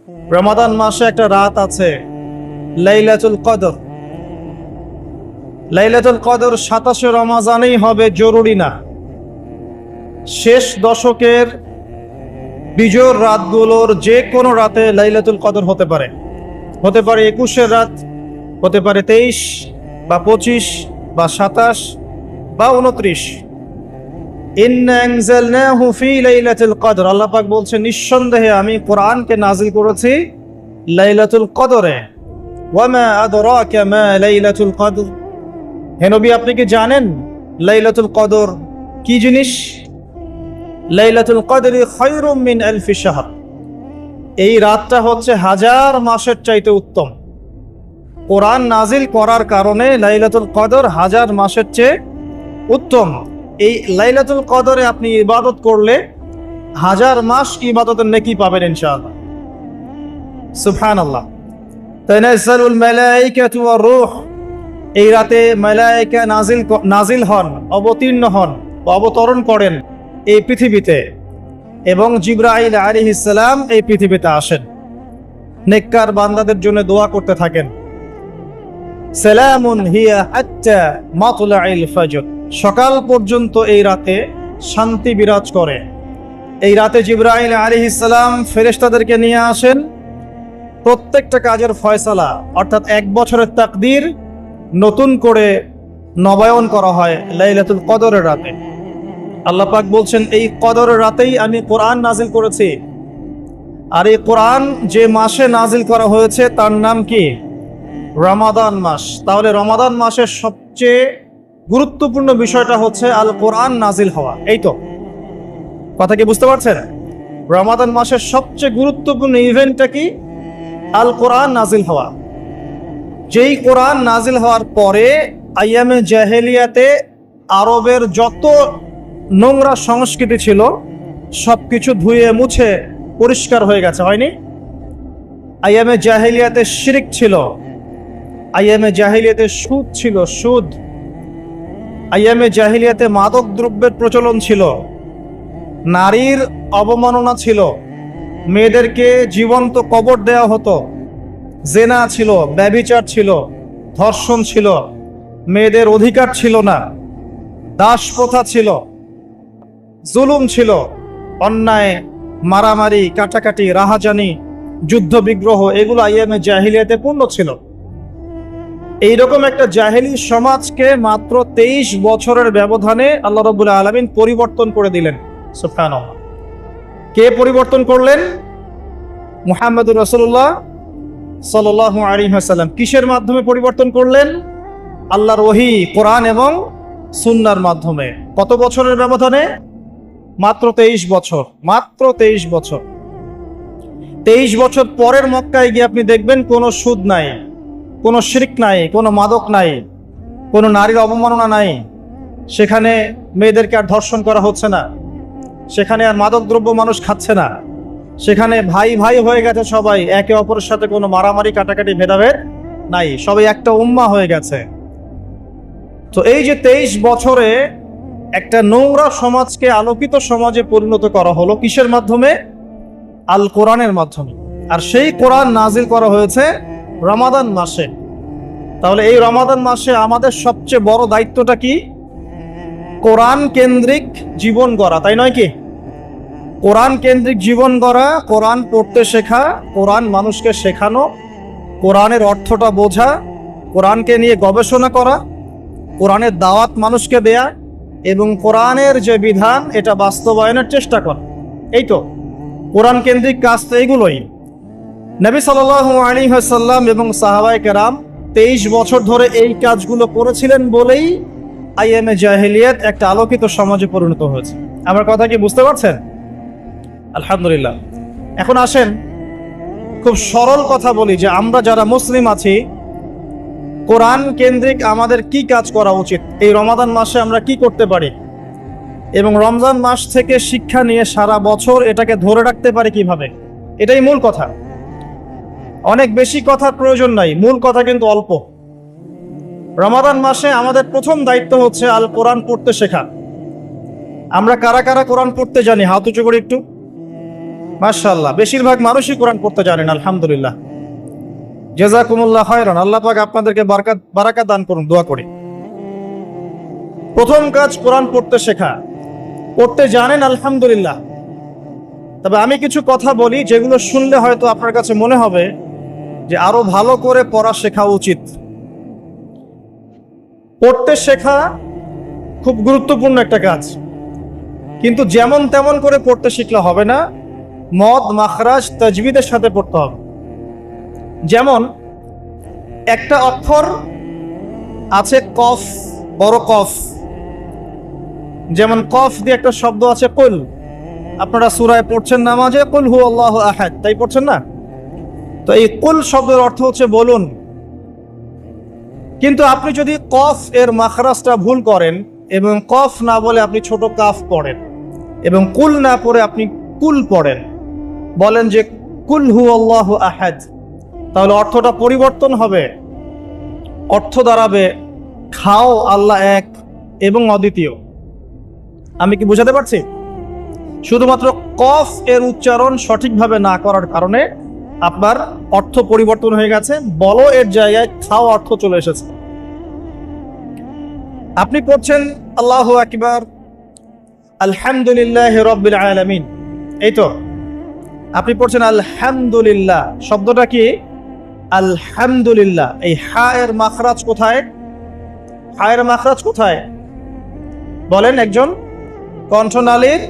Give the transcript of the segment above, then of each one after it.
রমাদান মাসে একটা রাত আছে লাইলাতুল কদর। লাইলাতুল কদর 27 রমজানেই হবে জরুরি না। শেষ দশকের বিজোর রাতগুলোর যে কোনো রাতে লাইলাতুল কদর হতে পারে। হতে পারে 21-এর রাত, হতে পারে 23 বা 25 বা 27 বা 29। ইন্না আনজালনাহু ফি লাইলাতুল কদর, আল্লাহ পাক বলছেন নিঃসন্দেহে আমি কোরআনকে নাজিল করেছি লাইলাতুল কদরে। ওয়ামা আদরাকা মা লাইলাতুল কদর, হে নবী আপনি কি জানেন লাইলাতুল কদর কি জিনিস? লাইলাতুল কদরি খায়রুম মিন আলফি শাহর, এই রাতটা হচ্ছে হাজার মাসের চাইতে উত্তম। কোরআন নাজিল করার কারণে লাইলাতুল কদর হাজার মাসের চেয়ে উত্তম। এই লাইলাতুল কদরে আপনি ইবাদত করলে হাজার মাস ইবাদতের নেকি পাবেন ইনশাআল্লাহ। সুবহানাল্লাহ। তানাজ্জালুল মালায়েকাতু ওয়ার রূহ, এই রাতে মালায়েকা নাজিল হন, অবতীর্ণ হন, অবতরণ করেন এই পৃথিবীতে, এবং জিবরাইল আলাইহিস সালাম এই পৃথিবীতে আসেন, নেককার বান্দাদের জন্য দোয়া করতে থাকেন। সালামুন হিয়া হাত্তা মাতলাইল ফজর, সকাল পর্যন্ত এই রাতে শান্তি বিরাজ করে। এই রাতে জিবরাইল আলাইহিস সালাম ফেরেশতাদেরকে নিয়ে আসেন, প্রত্যেকটা কাজের ফয়সালা অর্থাৎ এক বছরের তাকদীর নতুন করে নবায়ন করা হয় লাইলাতুল কদরের রাতে। আল্লাহ পাক বলছেন এই কদরের রাতেই আমি কোরআন নাজিল করেছি। আর এই কোরআন যে মাসে নাজিল করা হয়েছে তার নাম কি? রমাদান মাস। তাহলে রমাদান মাসের সবচেয়ে গুরুত্বপূর্ণ বিষয়টা হচ্ছে আল কোরআন নাজিল হওয়া। এই তো কথা কি বুঝতে পারছেন? রমাদান মাসের সবচেয়ে গুরুত্বপূর্ণ ইভেন্টটা কি? আল কোরআন নাজিল হওয়া। যেই কোরআন নাজিল হওয়ার পরে আইয়ামে জাহেলিয়াতে আরবের যত নোংরা সংস্কৃতি ছিল সবকিছু ধুয়ে মুছে পরিষ্কার হয়ে গেছে, হয়নি? আইয়ামে জাহেলিয়াতে শিরক ছিল, আইয়ামে জাহেলিয়াতে সুদ ছিল, সুদ। আইয়ামে জাহেলিয়াতে মাদক দ্রব্যের প্রচলন ছিল, নারীর অবমাননা ছিল, মেয়েদেরকে জীবন্ত কবর দেওয়া হতো, জেনা ছিল, ব্যভিচার ছিল, ধর্ষণ ছিল, মেয়েদের অধিকার ছিল না, দাস প্রথা ছিল, জুলুম ছিল, অন্যায়, মারামারি, কাটাকাটি, রাহাজানি, যুদ্ধ বিগ্রহ, এগুলো আইয়ামে জাহিলিয়াতে পূর্ণ ছিল। এইরকম একটা জাহেলি সমাজকে মাত্র 23 বছরের ব্যবধানে আল্লাহ রাব্বুল আলামিন পরিবর্তন করে দিলেন। সুবহানাল্লাহ। কে পরিবর্তন করলেন? মুহাম্মদুর রাসূলুল্লাহ সাল্লাল্লাহু আলাইহি ওয়াসাল্লাম। কিসের মাধ্যমে পরিবর্তন করলেন? আল্লাহর ওহী, কোরআন এবং সুন্নাহর মাধ্যমে। কত বছরের ব্যবধানে? মাত্র 23 বছর। মাত্র 23 বছর। 23 বছর পরের মক্কায় গিয়ে আপনি দেখবেন কোনো সুদ নাই, কোনো শিরক নাই, কোনো মাদক নাই, কোনো নারীর অবমাননা নাই। সেখানে মেয়েদেরকে আর ধর্ষণ করা হচ্ছে না, সেখানে আর মাদক দ্রব্য মানুষ খাচ্ছে না, সেখানে ভাই ভাই হয়ে গেছে সবাই, একে অপরের সাথে কোনো মারামারি কাটাকাটি ভেদাভেদ নাই, সবাই একটা উম্মাহ হয়ে গেছে। তো এই যে 23 বছরে একটা নোংরা সমাজকে আলোকিত সমাজে পরিণত করা হলো কিসের মাধ্যমে? আল কোরআনের মাধ্যমে। আর সেই কোরআন নাজিল করা হয়েছে রমাদান মাসে। তাহলে এই রমাদান মাসে আমাদের সবচেয়ে বড় দায়িত্বটা কি? কোরআন কেন্দ্রিক জীবন গড়া, তাই নয় কি? কোরআন কেন্দ্রিক জীবন গড়া, কোরআন পড়তে শেখা, কোরআন মানুষকে শেখানো, কোরআনের অর্থটা বোঝা, কোরআনকে নিয়ে গবেষণা করা, কোরআনের দাওয়াত মানুষকে দেয়া, এবং কোরআনের যে বিধান এটা বাস্তবায়নের চেষ্টা করা। এই তো কোরআন কেন্দ্রিক কাজ, তো এইগুলোই। নবী সাল্লাল্লাহু আলাইহি ওয়াসাল্লাম এবং সাহাবায়ে কেরাম 23 বছর ধরে এই কাজগুলো করেছিলেন বলেই আইয়ামে জাহেলিয়াত একটা আলোকিত সমাজে পরিণত হয়েছে। আমার কথা কি বুঝতে পারছেন? আলহামদুলিল্লাহ। এখন আসেন খুব সরল কথা বলি যে আমরা যারা মুসলিম আছি কোরআন কেন্দ্রিক আমাদের কি কাজ করা উচিত, এই রমাদান মাসে আমরা কি করতে পারি, এবং রমজান মাস থেকে শিক্ষা নিয়ে সারা বছর এটাকে ধরে রাখতে পারি কিভাবে, এটাই মূল কথা। অনেক বেশি কথার প্রয়োজন নাই, মূল কথা কিন্তু অল্প। রমাদান মাসে আমাদের প্রথম দায়িত্ব হচ্ছে আল কোরআন পড়তে শেখা। আমরা কারা কারা কোরআন পড়তে জানি? হাত উঁচু করে একটু। মাশাআল্লাহ, বেশিরভাগ মানুষই কোরআন পড়তে জানেন, আলহামদুলিল্লাহ। জাযাকুমুল্লাহ খায়রান, আল্লাহ পাক আপনাদেরকে বারাকাত দান করুন, দোয়া করি। প্রথম কাজ কোরআন পড়তে শেখা। পড়তে জানেন, আলহামদুলিল্লাহ। তবে আমি কিছু কথা বলি যেগুলো শুনলে হয়তো আপনার কাছে মনে হবে যে আরো ভালো করে পড়া শেখা উচিত। পড়তে শেখা খুব গুরুত্বপূর্ণ একটা কাজ, কিন্তু যেমন তেমন করে পড়তে শিখলে হবে না, মদ মাখরাজ তাজবিদের সাথে পড়তে হবে। যেমন একটা অক্ষর আছে কফ, বড় কফ, যেমন কফ দিয়ে একটা শব্দ আছে কুল। আপনারা সূরায় পড়ছেন নামাজে, কুল হু আল্লাহু আহাদ, তাই পড়ছেন না? তো এই কুল শব্দের অর্থ হচ্ছে বলুন। কিন্তু আপনি যদি কফ এর মাখরাজটা ভুল করেন এবং কফ না বলে আপনি ছোট কাফ পড়েন এবং কুল না পড়ে আপনি কুল পড়েন, বলেন যে কুল হু আল্লাহু আহাদ, তাহলে অর্থটা পরিবর্তন হবে। অর্থ দাঁড়াবে খাও আল্লাহ এক এবং অদ্বিতীয়। আমি কি বুঝাতে পারছি? শুধুমাত্র কফ এর উচ্চারণ সঠিকভাবে না করার কারণে আপনার অর্থ পরিবর্তন হয়ে গেছে, বলো এর জায়গায় খাও অর্থ চলে এসেছে। আপনি পড়ছেন আল্লাহু আকবার, আলহামদুলিল্লাহি রাব্বিল আলামিন, এই তো আপনি পড়ছেন আলহামদুলিল্লাহ। শব্দটা কি? আলহামদুলিল্লাহ। এই হা এর মাখরাজ কোথায়? হা এর মাখরাজ কোথায় বলেন একজন? কণ্ঠনালীর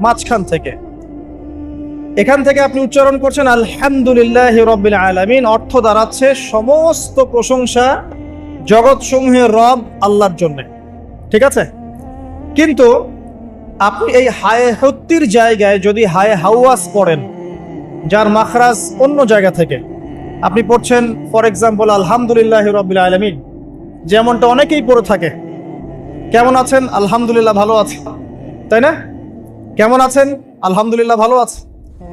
মাঝখান থেকে। এখান থেকে আপনি উচ্চারণ করছেন আলহামদুলিল্লাহি রাব্বিল আলামিন। অর্থ দাঁড়াচ্ছে সমস্ত প্রশংসা জগৎ সমূহের রব আল্লাহর জন্য। ঠিক আছে? কিন্তু আপনি এই হায়ে হত্তির জায়গায় যদি হায়ে হাওয়াস পড়েন, যার মাখরাজ অন্য জায়গা থেকে, আপনি পড়ছেন ফর এক্সাম্পল আলহামদুলিল্লাহি রাব্বিল আলামিন, যেমনটা অনেকেই পড়ে থাকে। কেমন আছেন? আলহামদুলিল্লাহ ভালো আছে, তাই না? কেমন আছেন? আলহামদুলিল্লাহ ভালো আছে।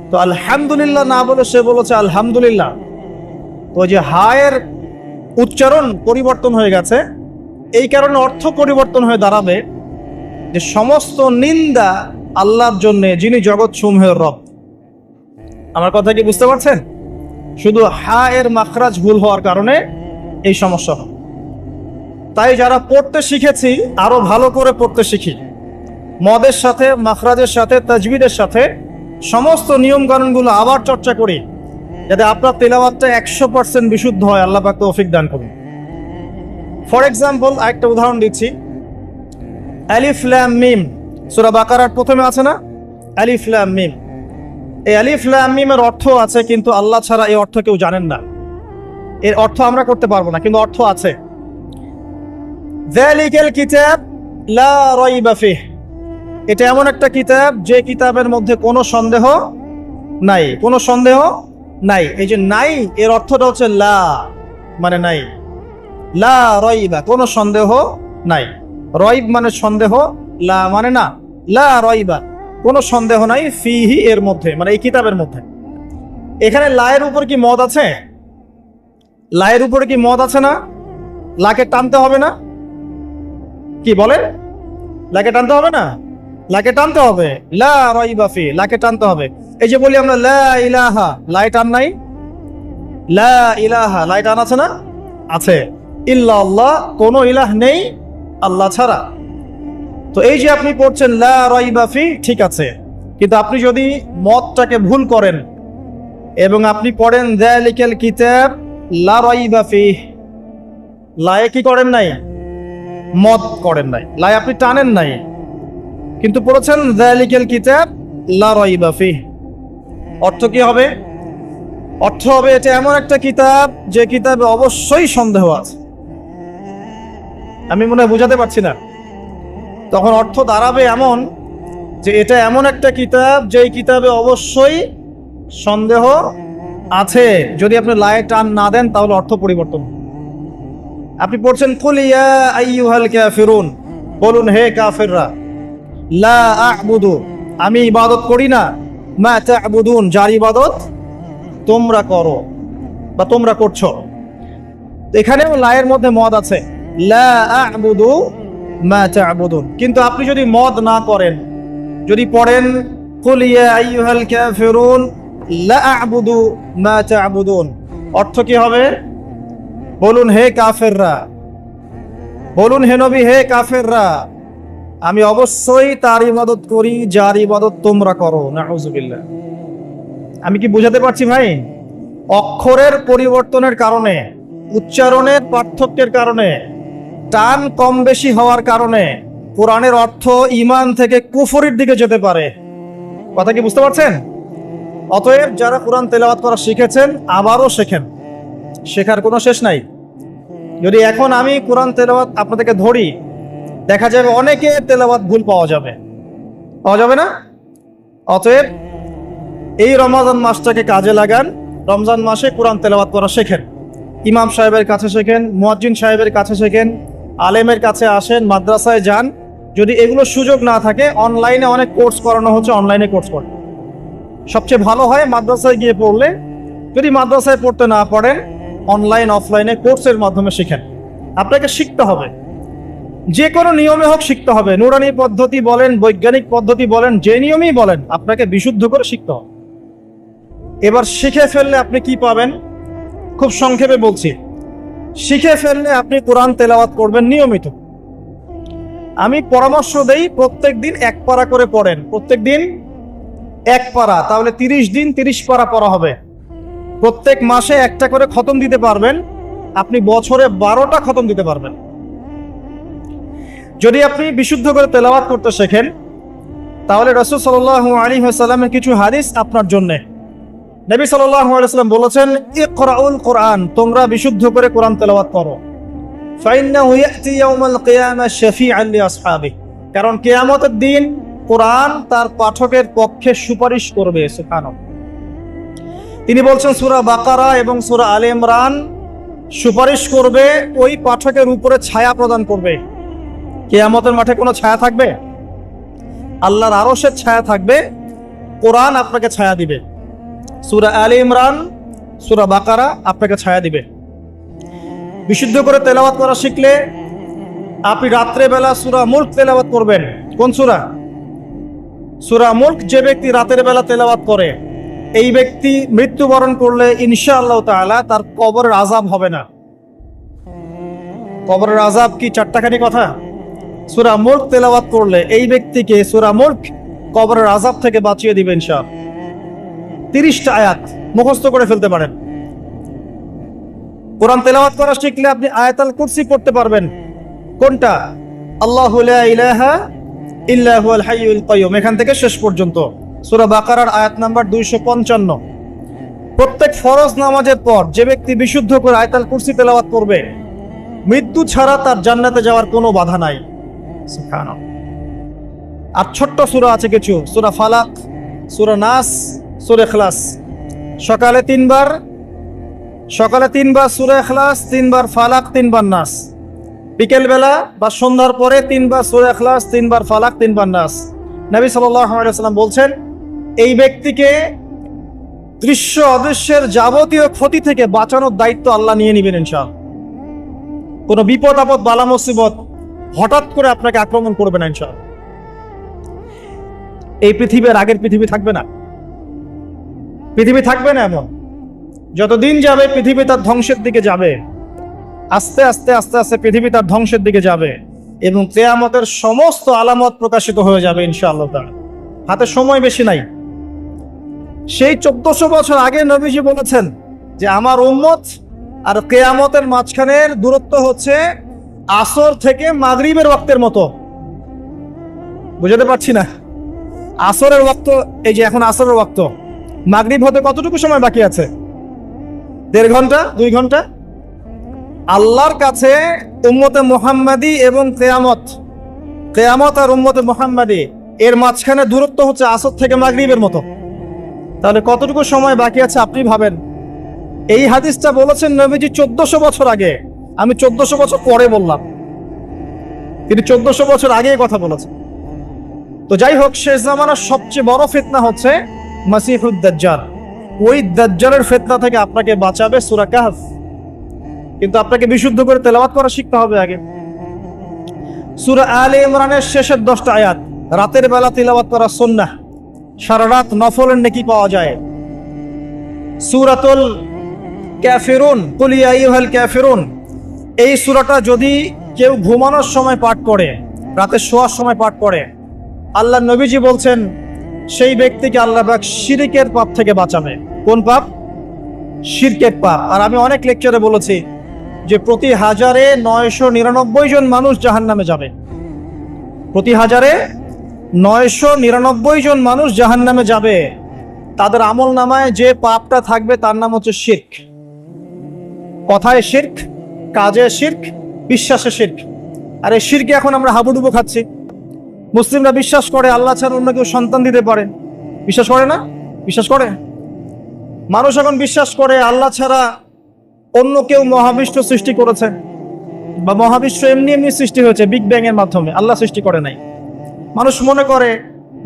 তো আলহামদুলিল্লাহ না বলে সে বলেছে আলহামদুলিল্লাহ। তো যে হায়ের উচ্চারণ পরিবর্তন হয়ে গেছে, এই কারণে অর্থ পরিবর্তন হয়ে দাঁড়াবে যে সমস্ত নিন্দা আল্লাহর জন্য, যিনি জগৎ সমূহের রব। আমার কথা কি বুঝতে পারছেন? শুধু হা এর মাখরাজ ভুল হওয়ার কারণে এই সমস্যা হয়। তাই যারা পড়তে শিখেছি আরো ভালো করে পড়তে শিখি, মদের সাথে, মাখরাজের সাথে, তাজবিদের সাথে সমস্ত নিয়ম কানুনগুলো আবার চর্চা করি, যাতে আপনার তেলাওয়াতটা 100% বিশুদ্ধ হয়। আল্লাহ পাক তৌফিক দান করুন। ফর এক্সাম্পল একটা উদাহরণ দিচ্ছি, আলিফ লাম মিম, সূরা বাকারার প্রথমে আছে না আলিফ লাম মিম? এই আলিফ লাম মিমের অর্থ আছে, কিন্তু আল্লাহ ছাড়া এই অর্থ কেউ জানেন না। এর অর্থ আমরা করতে পারবো না, কিন্তু অর্থ আছে। যালিকাল কিতাব লা রাইবা ফিহ, এটা এমন একটা কিতাব যে কিতাবের মধ্যে কোনো সন্দেহ নাই, কোনো সন্দেহ নাই। এই যে নাই এর অর্থটা হচ্ছে লা, মানে নাই। লা রাইবা, কোনো সন্দেহ নাই। রাইব মানে সন্দেহ, লা মানে না। লা রাইবা, কোনো সন্দেহ নাই, ফিহি এর মধ্যে, মানে এই কিতাবের মধ্যে। এখানে লায়ের উপর কি মদ আছে? লায়ের উপরে কি মদ আছে না? লাকে টানতে হবে না? কি বলে? লাকে টানতে হবে না? লাকে টানতে হবে। লা রাইবা ফি, লাকে টানতে হবে। এই যে বলি আমরা লা ইলাহা, লাই টান নাই? লা ইলাহা, লাই টান আছে না? আছে। ইল্লাল্লাহ, কোনো ইলাহ নেই আল্লাহ ছাড়া। তো এই যে আপনি পড়ছেন লা রাইবা ফি, ঠিক আছে, কিন্তু আপনি যদি মদটাকে ভুল করেন এবং আপনি পড়েন যালিকাল কিতাব লা রাইবা ফি, লায়ে কি করেন নাই? মদ করেন নাই, লাই আপনি টানেন নাই, কিন্তু পড়েছেন যালিকাল কিতাব লা রাইবা ফি। অর্থ কি হবে? অর্থ হবে এটা এমন একটা কিতাব যে কিতাবে অবশ্যই সন্দেহ আছে। আমি মনে হয় বুঝাতে পারছি না। তখন অর্থ দাঁড়াবে এমন যে এটা এমন একটা কিতাব যেই কিতাবে অবশ্যই সন্দেহ আছে। যদি আপনি লায়ে টান না দেন তাহলে অর্থ পরিবর্তন। আপনি পড়ছেন কুল ইয়া আইয়ুহাল কাফিরুন, বলুন হে কাফেররা, লা আ'বুদু, আমি ইবাদত করি না, মা তা'বুদুন, যার ইবাদত তোমরা করো বা তোমরা করছো। এখানেও লায়ের মধ্যে মদ আছে, লা আ'বুদু মা তা'বুদুন। কিন্তু আপনি যদি মদ না করেন, যদি পড়েন কুল ইয়া আইয়ুহাল কাফিরুন লা আ'বুদু মা তা'বুদুন। অর্থ কি হবে? বলুন হে কাফেররা, বলুন হে নবী, হে কাফেররা, আমি অবশ্যই তার ইবাদত করি যার ইবাদত তোমরা করো। নাউযুবিল্লাহ। আমি কি বুঝাতে পারছি ভাই? অক্ষরের পরিবর্তনের কারণে, উচ্চারণের পার্থক্যের কারণে, টান কম বেশি হওয়ার কারণে কোরআনের অর্থ ঈমান থেকে কুফরের দিকে যেতে পারে। কথা কি বুঝতে পারছেন? অতএব যারা কোরআন তেলাওয়াত করা শিখেছেন আবারও শেখেন, শেখার কোনো শেষ নাই। যদি এখন আমি কোরআন তেলাওয়াত আপনাদেরকে ধরি, দেখা যাবে অনেকে তেলাওয়াত ভুল পাওয়া যাবে, পাওয়া যাবে না? অতএব এই রমজান মাসটাকে কাজে লাগান, রমজান মাসে কোরআন তেলাওয়াত করা শেখেন। ইমাম সাহেবের কাছে শেখেন, মুয়াজ্জিন সাহেবের কাছে শেখেন, আলেমের কাছে আসেন, মাদ্রাসায় যান। যদি এগুলো সুযোগ না থাকে, অনলাইনে অনেক কোর্স করানো হচ্ছে, অনলাইনে কোর্স করেন। সবচেয়ে ভালো হয় মাদ্রাসায় গিয়ে পড়লে। যদি মাদ্রাসায় পড়তে না পারেন, অনলাইন অফলাইনে কোর্সের মাধ্যমে শিখেন। আপনাকে শিখতে হবে, যে কোনো নিয়মে হোক শিখতে হবে। নুরানি পদ্ধতি বলেন, বৈজ্ঞানিক পদ্ধতি বলেন, যে নিয়মেই বলেন, আপনাকে বিশুদ্ধ করে শিখতে হবে। এবার শিখে ফেললে আপনি কি পাবেন? খুব সংক্ষেপে বলছি। শিখে ফেললে আপনি কোরআন তেলাওয়াত করবেন নিয়মিত। আমি পরামর্শ দেই, প্রত্যেক দিন এক পারা করে পড়েন। প্রত্যেক দিন এক পারা, তাহলে 30 দিন 30 পারা পড়া হবে। প্রত্যেক মাসে একটা করে খতম দিতে পারবেন, আপনি বছরে 12টা খতম দিতে পারবেন। যদি আপনি বিশুদ্ধ করে তেলাওয়াত করতে শেখেন, তাহলে রাসূল সাল্লাল্লাহু আলাইহি ওয়াসাল্লামের কিছু হাদিস আপনার জন্য। নবী সাল্লাল্লাহু আলাইহি ওয়াসাল্লাম বলেছেন, ইকরাউল কোরআন, তোমরা বিশুদ্ধ করে কোরআন তেলাওয়াত করো। ফাইন্নাহু ইয়াতি ইয়াউমাল কিয়ামা শাফিআন লিআসহাবিহি, কারণ কিয়ামতের দিন কোরআন তার পাঠকের পক্ষে সুপারিশ করবে। সুবহানাল্লাহ। তিনি বলছেন সূরা বাকারা এবং সূরা আলে ইমরান সুপারিশ করবে, ওই পাঠকের উপরে ছায়া প্রদান করবে। কিয়ামতের মাঠে কোনো ছায়া থাকবে? আল্লাহর আরশের ছায়া থাকবে, কোরআন আপনাকে ছায়া দিবে। সূরা আলে ইমরান, সূরা বাকারা আপনাকে ছায়া দিবে। বিশুদ্ধ করে তেলাওয়াত করা শিখলে আপনি রাত্রে বেলা সূরা মুলক তেলাওয়াত করবেন। কোন সূরা? সূরা মুলক। যে ব্যক্তি রাতের বেলা তেলাওয়াত করে, এই ব্যক্তি মৃত্যুবরণ করলে ইনশাআল্লাহ তাআলা তার কবরের আযাব হবে না। কবরের আযাব কি চারটাখানি কথা? সূরা মুলক তেলাওয়াত করলে এই ব্যক্তিকে সূরা মুলক কবরের আযাব থেকে বাঁচিয়ে দিবে ইনশাআল্লাহ। 30টা আয়াত মুখস্থ করে ফেলতে পারেন। কোরআন তেলাওয়াত করা শিখলে আপনি আয়াতুল কুরসি পড়তে পারবেন। কোনটা? আল্লাহু লা ইলাহা ইল্লা হুয়াল হাইয়ুল কাইয়ুম, এখান থেকে শেষ পর্যন্ত। সূরা বাকারার আয়াত নাম্বার 255। প্রত্যেক ফরজ নামাজের পর যে ব্যক্তি বিশুদ্ধ করে আয়াতুল কুরসি তেলাওয়াত করবে, মৃত্যু ছাড়া তার জান্নাতে যাওয়ার কোনো বাধা নাই। সুবহানাল্লাহ। আর ছোট্ট সূরা আছে কিছু, সূরা ফালাক, সূরা নাস, সূরা ইখলাস। সকালে 3 বার সূরা ইখলাস, 3 বার ফালাক, 3 বার নাস। বিকেল বেলা বা সন্ধ্যার পরে 3 বার সূরা ইখলাস, 3 বার ফালাক, 3 বার নাস। নবী সাল্লাল্লাহু আলাইহি ওয়াসাল্লাম বলছেন, এই ব্যক্তিকে দৃশ্য অদৃশ্যের যাবতীয় ক্ষতি থেকে বাঁচানোর দায়িত্ব আল্লাহ নিয়ে নেবেন ইনশাআল্লাহ। কোনো বিপদ আপদ বালা মুসিবত হঠাৎ করে আপনাকে আক্রমণ করবে না ইনশাআল্লাহ। এই পৃথিবীর আগের পৃথিবী থাকবে না, পৃথিবী থাকবে না এমন। যতদিন যাবে পৃথিবী তার ধ্বংসের দিকে যাবে। আস্তে আস্তে আস্তে আস্তে পৃথিবী তার ধ্বংসের দিকে যাবে এবং কিয়ামতের সমস্ত আলামত প্রকাশিত হয়ে যাবে ইনশাআল্লাহ তাআলা। হাতে সময় বেশি নাই। সেই 1400 বছর আগে নবীজি বলেছেন যে আমার উম্মত আর কিয়ামতের মাঝখানের দূরত্ব হচ্ছে আসর থেকে মাগরিবের ওয়াক্তের মতো। বুঝাতে পারছি না? আসরের ওয়াক্ত, এই যে এখন আসরের ওয়াক্ত, মাগরিব হতে কতটুকু সময় বাকি আছে? 1.5 ঘন্টা, 2 ঘন্টা। আল্লাহর কাছে উম্মতে মুহাম্মাদি এবং কিয়ামত আর উম্মতে মুহাম্মাদি এর মাঝখানে দূরত্ব হচ্ছে আসর থেকে মাগরিবের মতো। তাহলে কতটুকু সময় বাকি আছে আপনি ভাবেন। এই হাদিসটা বলেছেন নবীজি 1400 বছর আগে, আমি 1400 বছর পরে বললাম, তিনি 1400 বছর আগে কথা বলেছেন। তো যাই হোক, শেষ জামানার সবচেয়ে বড় ফিতনা হচ্ছে মাসিহুদ দাজ্জাল। ওই দাজ্জালের ফিতনা থেকে আপনাকে বাঁচাবে সূরা কাহফ। কিন্তু আপনাকে বিশুদ্ধ করে তেলাওয়াত করা শিখতে হবে আগে। সূরা আলে ইমরানের শেষের 10টা আয়াত রাতের বেলা তিলাওয়াত করা সুন্নাহ। সারা রাত নফলের নেকি পাওয়া যায়। সূরাতুল কাফিরুন, কুল ইয়া আইয়ুহাল কাফিরুন, এই সূরাটা যদি কেউ ঘুমানোর সময় পাঠ করে, রাতে শোয়ার সময় পাঠ করে, আল্লাহ নবীজি বলছেন সেই ব্যক্তিকে আল্লাহ পাক শিরকের পাপ থেকে বাঁচাবে। কোন পাপ? শিরকের পাপ। আর আমি অনেক লেকচারে বলেছি যে প্রতি 1000-এ 999 জন মানুষ জাহান্নামে যাবে। প্রতি 1000-এ 999 জন মানুষ জাহান্নামে যাবে। তাদের আমল নামায় যে পাপটা থাকবে তার নাম হচ্ছে শিরক। কথায় শিরক, কাজে শিরক, বিশ্বাসে শিরক। আর এই শিরকে এখন আমরা হাবুডুবু খাচ্ছি। মুসলিমরা বিশ্বাস করে আল্লাহ ছাড়া অন্য কেউ সন্তান দিতে পারে। বিশ্বাস করে না? বিশ্বাস করে। মানুষ এখন বিশ্বাস করে আল্লাহ ছাড়া অন্য কেউ মহাবিশ্ব সৃষ্টি করেছে, বা মহাবিশ্ব এমনি এমনি সৃষ্টি হয়েছে বিগ ব্যাং এর মাধ্যমে, আল্লাহ সৃষ্টি করে নাই। মানুষ মনে করে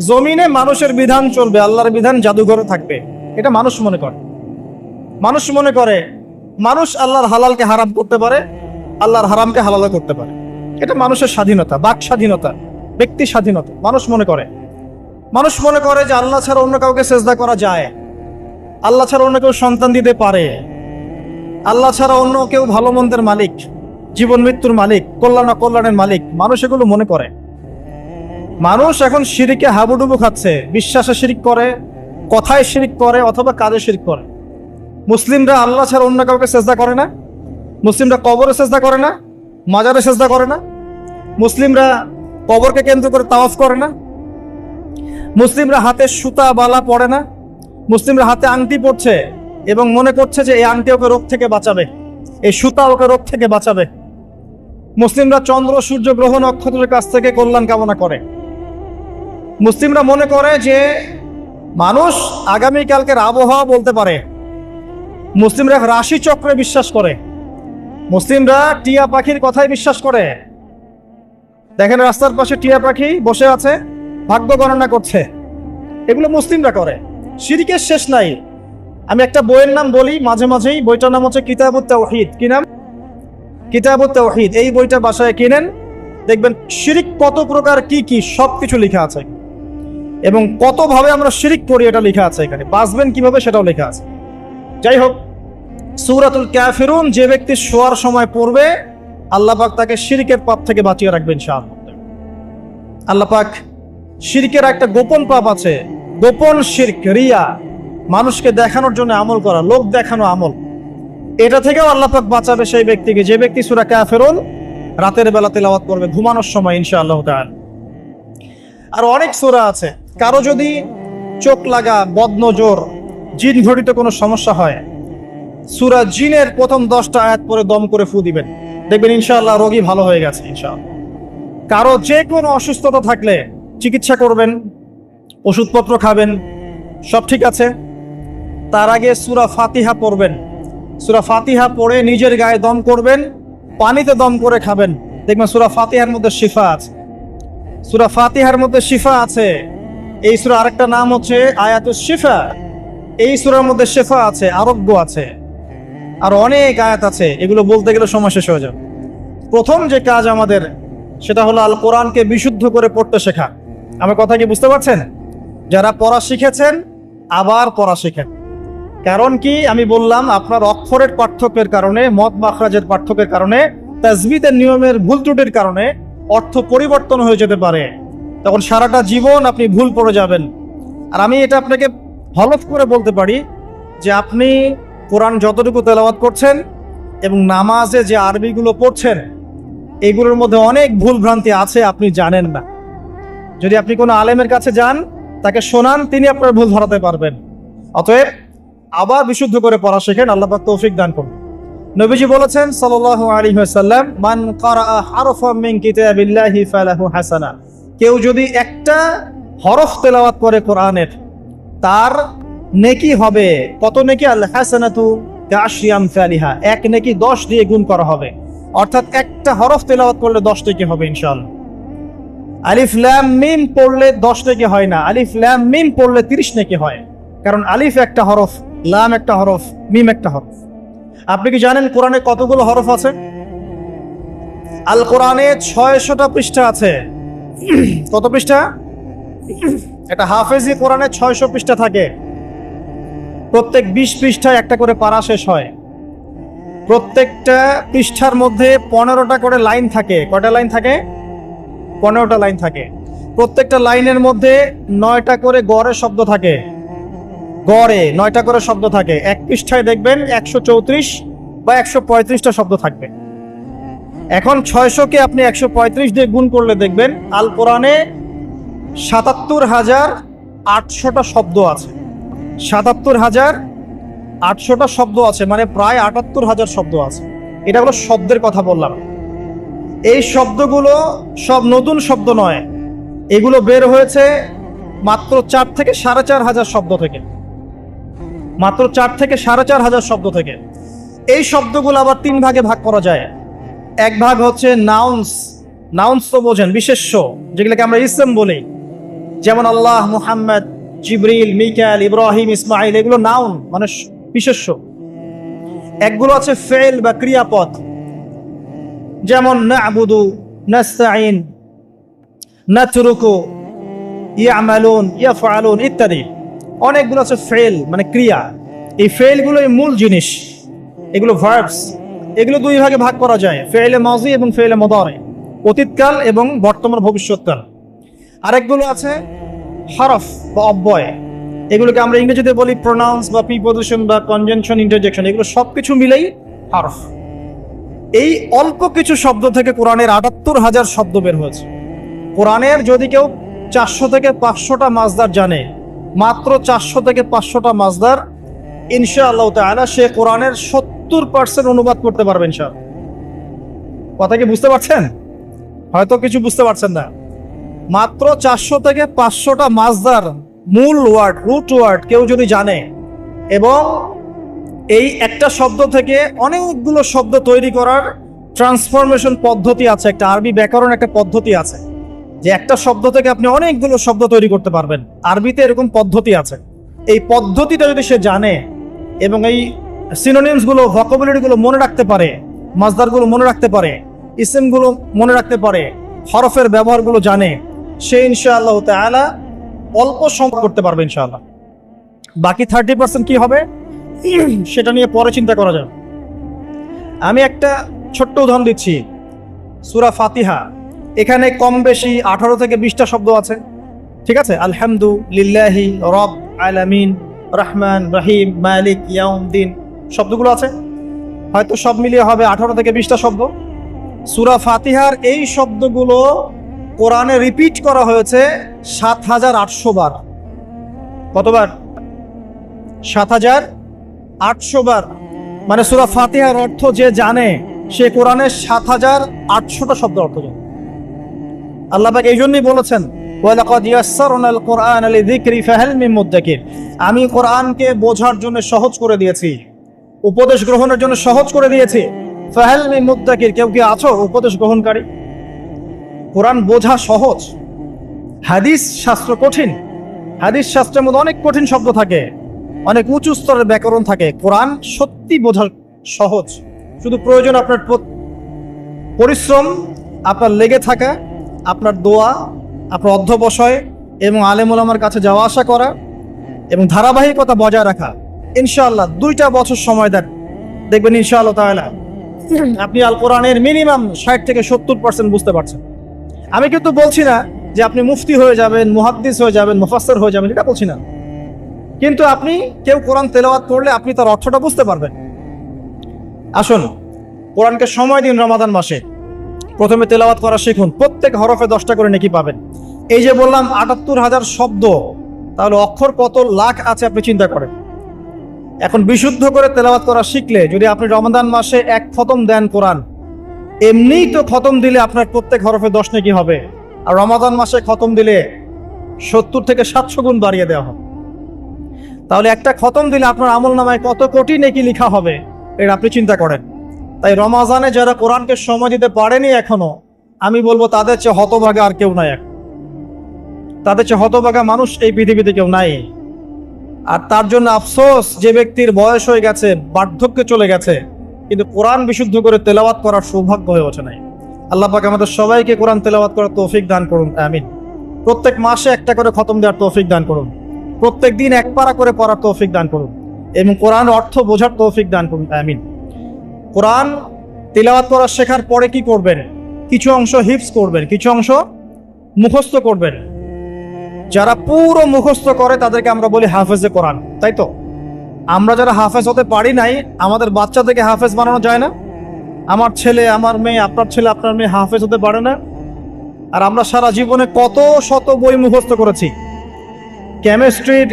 জমিনে মানুষের বিধান চলবে, আল্লাহর বিধান জাদুঘরে থাকবে। এটা মানুষ মনে করে। মানুষ মনে করে মানুষ আল্লাহর হালালকে হারাম করতে পারে, আল্লাহর হারামকে হালাল করতে পারে। এটা মানুষের স্বাধীনতা, বাক স্বাধীনতা, ব্যক্তি স্বাধীনতা। মানুষ মনে করে। মানুষ মনে করে যে আল্লাহ ছাড়া অন্য কাউকে সেজদা করা যায়, আল্লাহ ছাড়া অন্য কেউ সন্তান দিতে পারে, আল্লাহ ছাড়া অন্য কেউ ভালো মন্দের মালিক, জীবন মৃত্যুর মালিক, কল্যাণ অকল্যাণের মালিক। মানুষ এগুলো মনে করে। মানুষ এখন শিরকে হাবুডুবু খাচ্ছে। বিশ্বাসে শিরক করে, কথায় শিরক করে, অথবা কাজে শিরক করে। মুসলিমরা আল্লাহ ছাড়া অন্য কাউকে সেজদা করে না। মুসলিমরা কবরে সেজদা করে না, মাজারে সেজদা করে না। মুসলিমরা কবরকে কেন্দ্র করে তাওয়াফ করে না। মুসলিমরা হাতে সুতা বালা পরে না। মুসলিমরা হাতে আংটি পরছে এবং মনে করছে যে এই আংটি ওকে রোগ থেকে বাঁচাবে, এই সুতা ওকে রোগ থেকে বাঁচাবে। মুসলিমরা চন্দ্র, সূর্য, গ্রহ, নক্ষত্রের কাছ থেকে কল্যাণ কামনা করে। মুসলিমরা মনে করে যে মানুষ আগামীকালকের আবহাওয়া বলতে পারে। মুসলিমরা রাশি চক্রে বিশ্বাস করে। মুসলিমরা টিয়া পাখির কথাই বিশ্বাস করে। দেখেন রাস্তার পাশে টিয়া পাখি বসে আছে, ভাগ্য গণনা করছে। এগুলো মুসলিমরা করে। শিরকের শেষ নাই। আমি একটা বইয়ের নাম বলি মাঝে মাঝেই, বইটার নাম হচ্ছে কিতাবুত তাওহীদ। কি নাম? কিতাবুত তাওহীদ। এই বইটা বাসায় কিনেন, দেখবেন শিরক কত প্রকার, কি কি সবকিছু লেখা আছে, এবং কত ভাবে আমরা শিরক করি এটা লেখা আছে এখানে। বাঁচবেন কিভাবে সেটাও লেখা আছে। যাই হোক, সূরাতুল কাফিরুন যে ব্যক্তি শোয়ার সময় পড়বে, আল্লাহ পাক তাকে শিরকের পাপ থেকে বাঁচিয়ে রাখবেন ইনশাআল্লাহ। আল্লাহ পাক শিরকের একটা গোপন পাপ আছে, গোপন শিরক, রিয়া, মানুষকে দেখানোর জন্য আমল করা, লোক দেখানো আমল। এটা থেকেও আল্লাহ পাক বাঁচাবে সেই ব্যক্তিকে, যে ব্যক্তি সূরা কাফিরুন রাতের বেলা তেলাওয়াত করবে ঘুমানোর সময় ইনশাআল্লাহ তাআলা। আর অনেক সূরা আছে। কারো যদি চোখ লাগা, বদনজর, জিন ঘটিত কোনো সমস্যা হয়, সূরা জিনের প্রথম 10টা আয়াত পরে দম করে ফু দিবেন, দেখবেন ইনশাআল্লাহ রোগী ভালো হয়ে গেছে ইনশাআল্লাহ। কারো যে কোনো অসুস্থতা থাকলে চিকিৎসা করবেন, ওষুধপত্র খাবেন, সব ঠিক আছে। তার আগে সূরা ফাতিহা পড়বেন। সূরা ফাতিহা পড়ে নিজের গায়ে দম করবেন, পানিতে দম করে খাবেন, দেখবেন সূরা ফাতিহার মধ্যে শিফা আছে। সূরা ফাতিহার মধ্যে শিফা আছে। এই সূরা আরেকটা নাম হচ্ছে আয়াতুশ শিফা। এই সূরার মধ্যে শিফা আছে, আরোগ্য আছে। আর অনেক আয়াত আছে, এগুলো বলতে গেলে সময় শেষ হয়ে যাবে। প্রথম যে কাজ আমাদের, সেটা হলো আল কোরআনকে বিশুদ্ধ করে পড়তে শেখা। আমার কথা কি বুঝতে পারছেন? যারা পড়া শিখেছেন আবার পড়া শিখেন। কারণ কি, আমি বললাম আপনার অক্ষরের পার্থক্যের কারণে, মদ মাখরাজের পার্থক্যের কারণে, তাজবিদের নিয়মের ভুল ত্রুটির কারণে অর্থ পরিবর্তন হয়ে যেতে পারে। তখন সারাটা জীবন আপনি ভুল পড়ে যাবেন। আর আমি এটা আপনাকে হলফ করে বলতে পারি যে আপনি কোরআন যতটুকু তেলাওয়াত করছেন এবং নামাজে যে আরবিগুলো পড়ছেন, এগুলোর মধ্যে অনেক ভুল ভ্রান্তি আছে, আপনি জানেন না। যদি আপনি কোনো আলেমের কাছে যান, তাকে শোনান, তিনি আপনার ভুল ধরাতে পারবেন। অতএব আবার বিশুদ্ধ করে পড়া শেখেন, আল্লাহ পাক তৌফিক দান করুন। নবীজি বলেছেন সাল্লাল্লাহু আলাইহি ওয়াসাল্লাম, মান ক্বারাআ হারফাম মিন কিতাবিল্লাহি ফালাহু হাসানা। কেউ যদি একটা হরফ তেলাওয়াত করে কোরআনের, তার নেকি হবে কত নেকি? আল হাসানাতু বিআশরি আমসালিহা। এক নেকি 10 দিয়ে গুণ করা হবে। অর্থাৎ একটা হরফ তেলাওয়াত করলে 10 নেকি হবে ইনশাআল্লাহ। আলিফ লাম মিম পড়লে 10 নেকি হয় না, আলিফ লাম মিম পড়লে 30 নেকি হয়। কারণ আলিফ একটা হরফ, লাম একটা হরফ, মিম একটা হরফ। আপনি কি জানেন কোরআনে কতগুলো হরফ আছে? আল কোরআনে 600টা পৃষ্ঠা আছে। কত পৃষ্ঠা? একটা হাফেজি কোরআনে 600 পৃষ্ঠা থাকে, প্রত্যেক 20 পৃষ্ঠায় একটা করে পারা শেষ হয়, প্রত্যেকটা পৃষ্ঠার মধ্যে 15টা করে লাইন থাকে। কয়টা লাইন থাকে? 15টা লাইন থাকে। প্রত্যেকটা লাইনের মধ্যে 9টা করে গড়ে শব্দ থাকে, গড়ে 9টা করে শব্দ থাকে। এক পৃষ্ঠায় দেখবেন 134 বা 135টা শব্দ থাকবে। এখন 600কে আপনি 135 দিয়ে গুণ করলে দেখবেন আল কোরআনে 77,800টা শব্দ আছে। 77,800টা শব্দ আছে, মানে প্রায় 78,000 শব্দ আছে। এটা হলো শব্দের কথা বললাম। এই শব্দগুলো সব নতুন শব্দ নয়, এগুলো বের হয়েছে মাত্র 4 থেকে 4,500 শব্দ থেকে, মাত্র 4 থেকে 4,500 শব্দ থেকে। এই শব্দগুলো আবার 3 ভাগে ভাগ করা যায়। এক ভাগ হচ্ছে নাউন্স। নাউন্স তো বোঝেন, বিশেষ্য, যেগুলোকে আমরা ইসম বলি, যেমন আল্লাহ, মুহাম্মদ, জিবরিল, মিকাইল, ইব্রাহিম, ইসমাইল, এগুলো নাউন মানে বিশেষ্য। একগুলো আছে ফেল বা ক্রিয়াপদ, যেমন না'বুদু, নাস্তাইন, নাতরুকু, ইয়ামালুন, ইয়াফআলুন ইত্যাদি। অনেকগুলো আছে ফেল মানে ক্রিয়া। এই ফেলগুলোই মূল জিনিস, এগুলো ভার্বস। এগুলো 2 ভাগে ভাগ করা যায়, ফেলে মাজি এবং ফেলে মুদারি, অতীতকাল এবং বর্তমান ভবিষ্যৎকাল। আরেকগুলো আছে হরফ বা অব্যয়, এগুলোকে আমরা ইংরেজিতে বলি প্রোনাউন্স বা প্রিপোজিশন বা কনজাংশন, ইন্টারজেকশন। এগুলো সবকিছু মিলেই হরফ। এই অল্প কিছু শব্দ থেকে কোরআনের 78,000 শব্দ বের হয়েছে। কোরআনের যদি কেউ 400 থেকে 500টা মাজদার জানে, মাত্র 400 থেকে 500টা মাজদার, ইনশাআল্লাহ তাআলা সে কোরআনের 70% অনুবাদ করতে পারবে ইনশাআল্লাহ। কথা কি বুঝতে পারছেন? হয়তো কিছু বুঝতে পারছেন না। মাত্র 400 থেকে 500টা মাজদার, মূল ওয়ার্ড, রুট ওয়ার্ড কেউ যদি জানে, এবং এই একটা শব্দ থেকে অনেকগুলো শব্দ তৈরি করার ট্রান্সফরমেশন পদ্ধতি আছে, একটা আরবি ব্যাকরণ একটা পদ্ধতি আছে, যে একটা শব্দ থেকে আপনি অনেকগুলো শব্দ তৈরি করতে পারবেন। আরবিতে এরকম পদ্ধতি আছে। এই পদ্ধতিটা যদি সে জানে এবং এই সিনোনিমসগুলো, ভোকাবুলারিগুলো মনে রাখতে পারে, মাজদারগুলো মনে রাখতে পারে, ইসমগুলো মনে রাখতে পারে, হরফের ব্যবহারগুলো জানে, সে ইনশাআল্লাহ তাআলা অল্প সময় করতে পারবে ইনশাআল্লাহ। বাকি 30% কি হবে সেটা নিয়ে পরে চিন্তা করা যাবে। আমি একটা ছোট্ট উদাহরণ দিচ্ছি। সূরা ফাতিহা, এখানে কম বেশি 18 থেকে 20টা শব্দ আছে, ঠিক আছে? আলহামদুলিল্লাহি রব আলামিন, রহমান রহিম, মালিক ইয়াউমদ্দিন, শব্দগুলো আছে। হয়তো সব মিলিয়ে হবে 18 থেকে 20টা শব্দ। সূরা ফাতিহার এই শব্দগুলো কোরআনে রিপিট করা হয়েছে 7,800 বার। কতবার? 7,800 বার। মানে সূরা ফাতিহার অর্থ যে জানে, সে কোরআনের 7,800টা শব্দ অর্থ জানে। আল্লাহ পাক এই জন্যই বলেছেন, ওয়ালাকাদ ইয়াসসারনাল কুরআনা লিযিকরি ফাহাল মিন মুদ্দাকির। আমি কোরআনকে বোঝার জন্য সহজ করে দিয়েছি, উপদেশ গ্রহণের জন্য সহজ করে দিয়েছি। ফাহাল মিন মুদ্দাকির, কেউ কি আছো উপদেশ গ্রহণকারী? কোরআন বোঝা সহজ। হাদিস শাস্ত্র কঠিন, হাদিস শাস্ত্রের মধ্যে অনেক কঠিন শব্দ থাকে, অনেক উঁচু স্তরের ব্যাকরণ থাকে। কোরআন সত্যি বোঝা সহজ, শুধু প্রয়োজন আপনার পরিশ্রম, আপনার লেগে থাকা, আপনার দোয়া, আপনার অধ্যবসায় এবং আলেম ওলামার কাছে যাওয়া আসা করা এবং ধারাবাহিকতা বজায় রাখা। ইনশাআল্লাহ 2টা বছর সময় দেন, দেখবেন ইনশাআল্লাহ তাআলা আপনি আল কোরআনের মিনিমাম 60 থেকে 70% বুঝতে পারছেন। আমি কিন্তু বলছি না যে আপনি মুফতি হয়ে যাবেন, মুহাদ্দিস হয়ে যাবেন, মুফাসসির হয়ে যাবেন, এটা বলছি না। কিন্তু আপনি কেউ কোরআন তেলাওয়াত করলে আপনি তার অর্থটা বুঝতে পারবেন। আসুন কোরআনকে সময় দিন। রমাদান মাসে প্রথমে তেলাওয়াত করা শিখুন, প্রত্যেক হরফে 10টা করে নেকি পাবেন। এই যে বললাম 78,000 শব্দ, তাহলে অক্ষর কত লাখ আছে আপনি চিন্তা করেন। এখন বিশুদ্ধ করে তেলাওয়াত করা শিখলে যদি আপনি রমাদান মাসে 1 খতম দেন কোরআন, এমনিই তো খতম দিলে আপনার প্রত্যেক হরফে 10 নেকি হবে, আর রমাদান মাসে খতম দিলে 70 থেকে 700 গুণ বাড়িয়ে দেওয়া হবে। তাহলে একটা খতম দিলে আপনার আমল নামায় কত কোটি নেকি লেখা হবে, এটা আপনি চিন্তা করেন। তাই রমাজানে যারা কোরআনকে সময় দিতে পারেনি এখনো, আমি বলবো তাদের চেয়ে হতভাগা আর কেউ নাই। তাদের চেয়ে হতভাগা মানুষ এই পৃথিবীতে কেউ নাই। আর তার জন্য আফসোস, যে ব্যক্তির বয়স হয়ে গেছে, বার্ধক্যে চলে গেছে, কিন্তু কোরআন বিশুদ্ধ করে তেলাওয়াত করার সৌভাগ্য হয়ে ওঠে নাই। আল্লাহ পাক আমাদের সবাইকে কোরআন তেলাওয়াত করার তৌফিক দান করুন, আমিন। প্রত্যেক মাসে একটা করে খতম দেওয়ার তৌফিক দান করুন, প্রত্যেক দিন এক পারা করে পড়ার তৌফিক দান করুন, এবং কোরআন অর্থ বোঝার তৌফিক দান করুন, আমিন। কোরআন তিলাওয়াত করা শেখার পরে কি করবেন? কিছু অংশ হিফজ করবেন, কিছু অংশ মুখস্থ করবেন। যারা পুরো মুখস্থ করে তাদেরকে আমরা বলি হাফেজে কোরআন, তাই তো? আমরা যারা হাফেজ হতে পারি নাই, আমাদের বাচ্চা থেকে হাফেজ বানানো যায় না? আমার ছেলে, আমার মেয়ে, আপনার ছেলে, আপনার মেয়ে হাফেজ হতে পারে না? আর আমরা সারা জীবনে কত শত বই মুখস্থ করেছি। কেমিস্ট্রির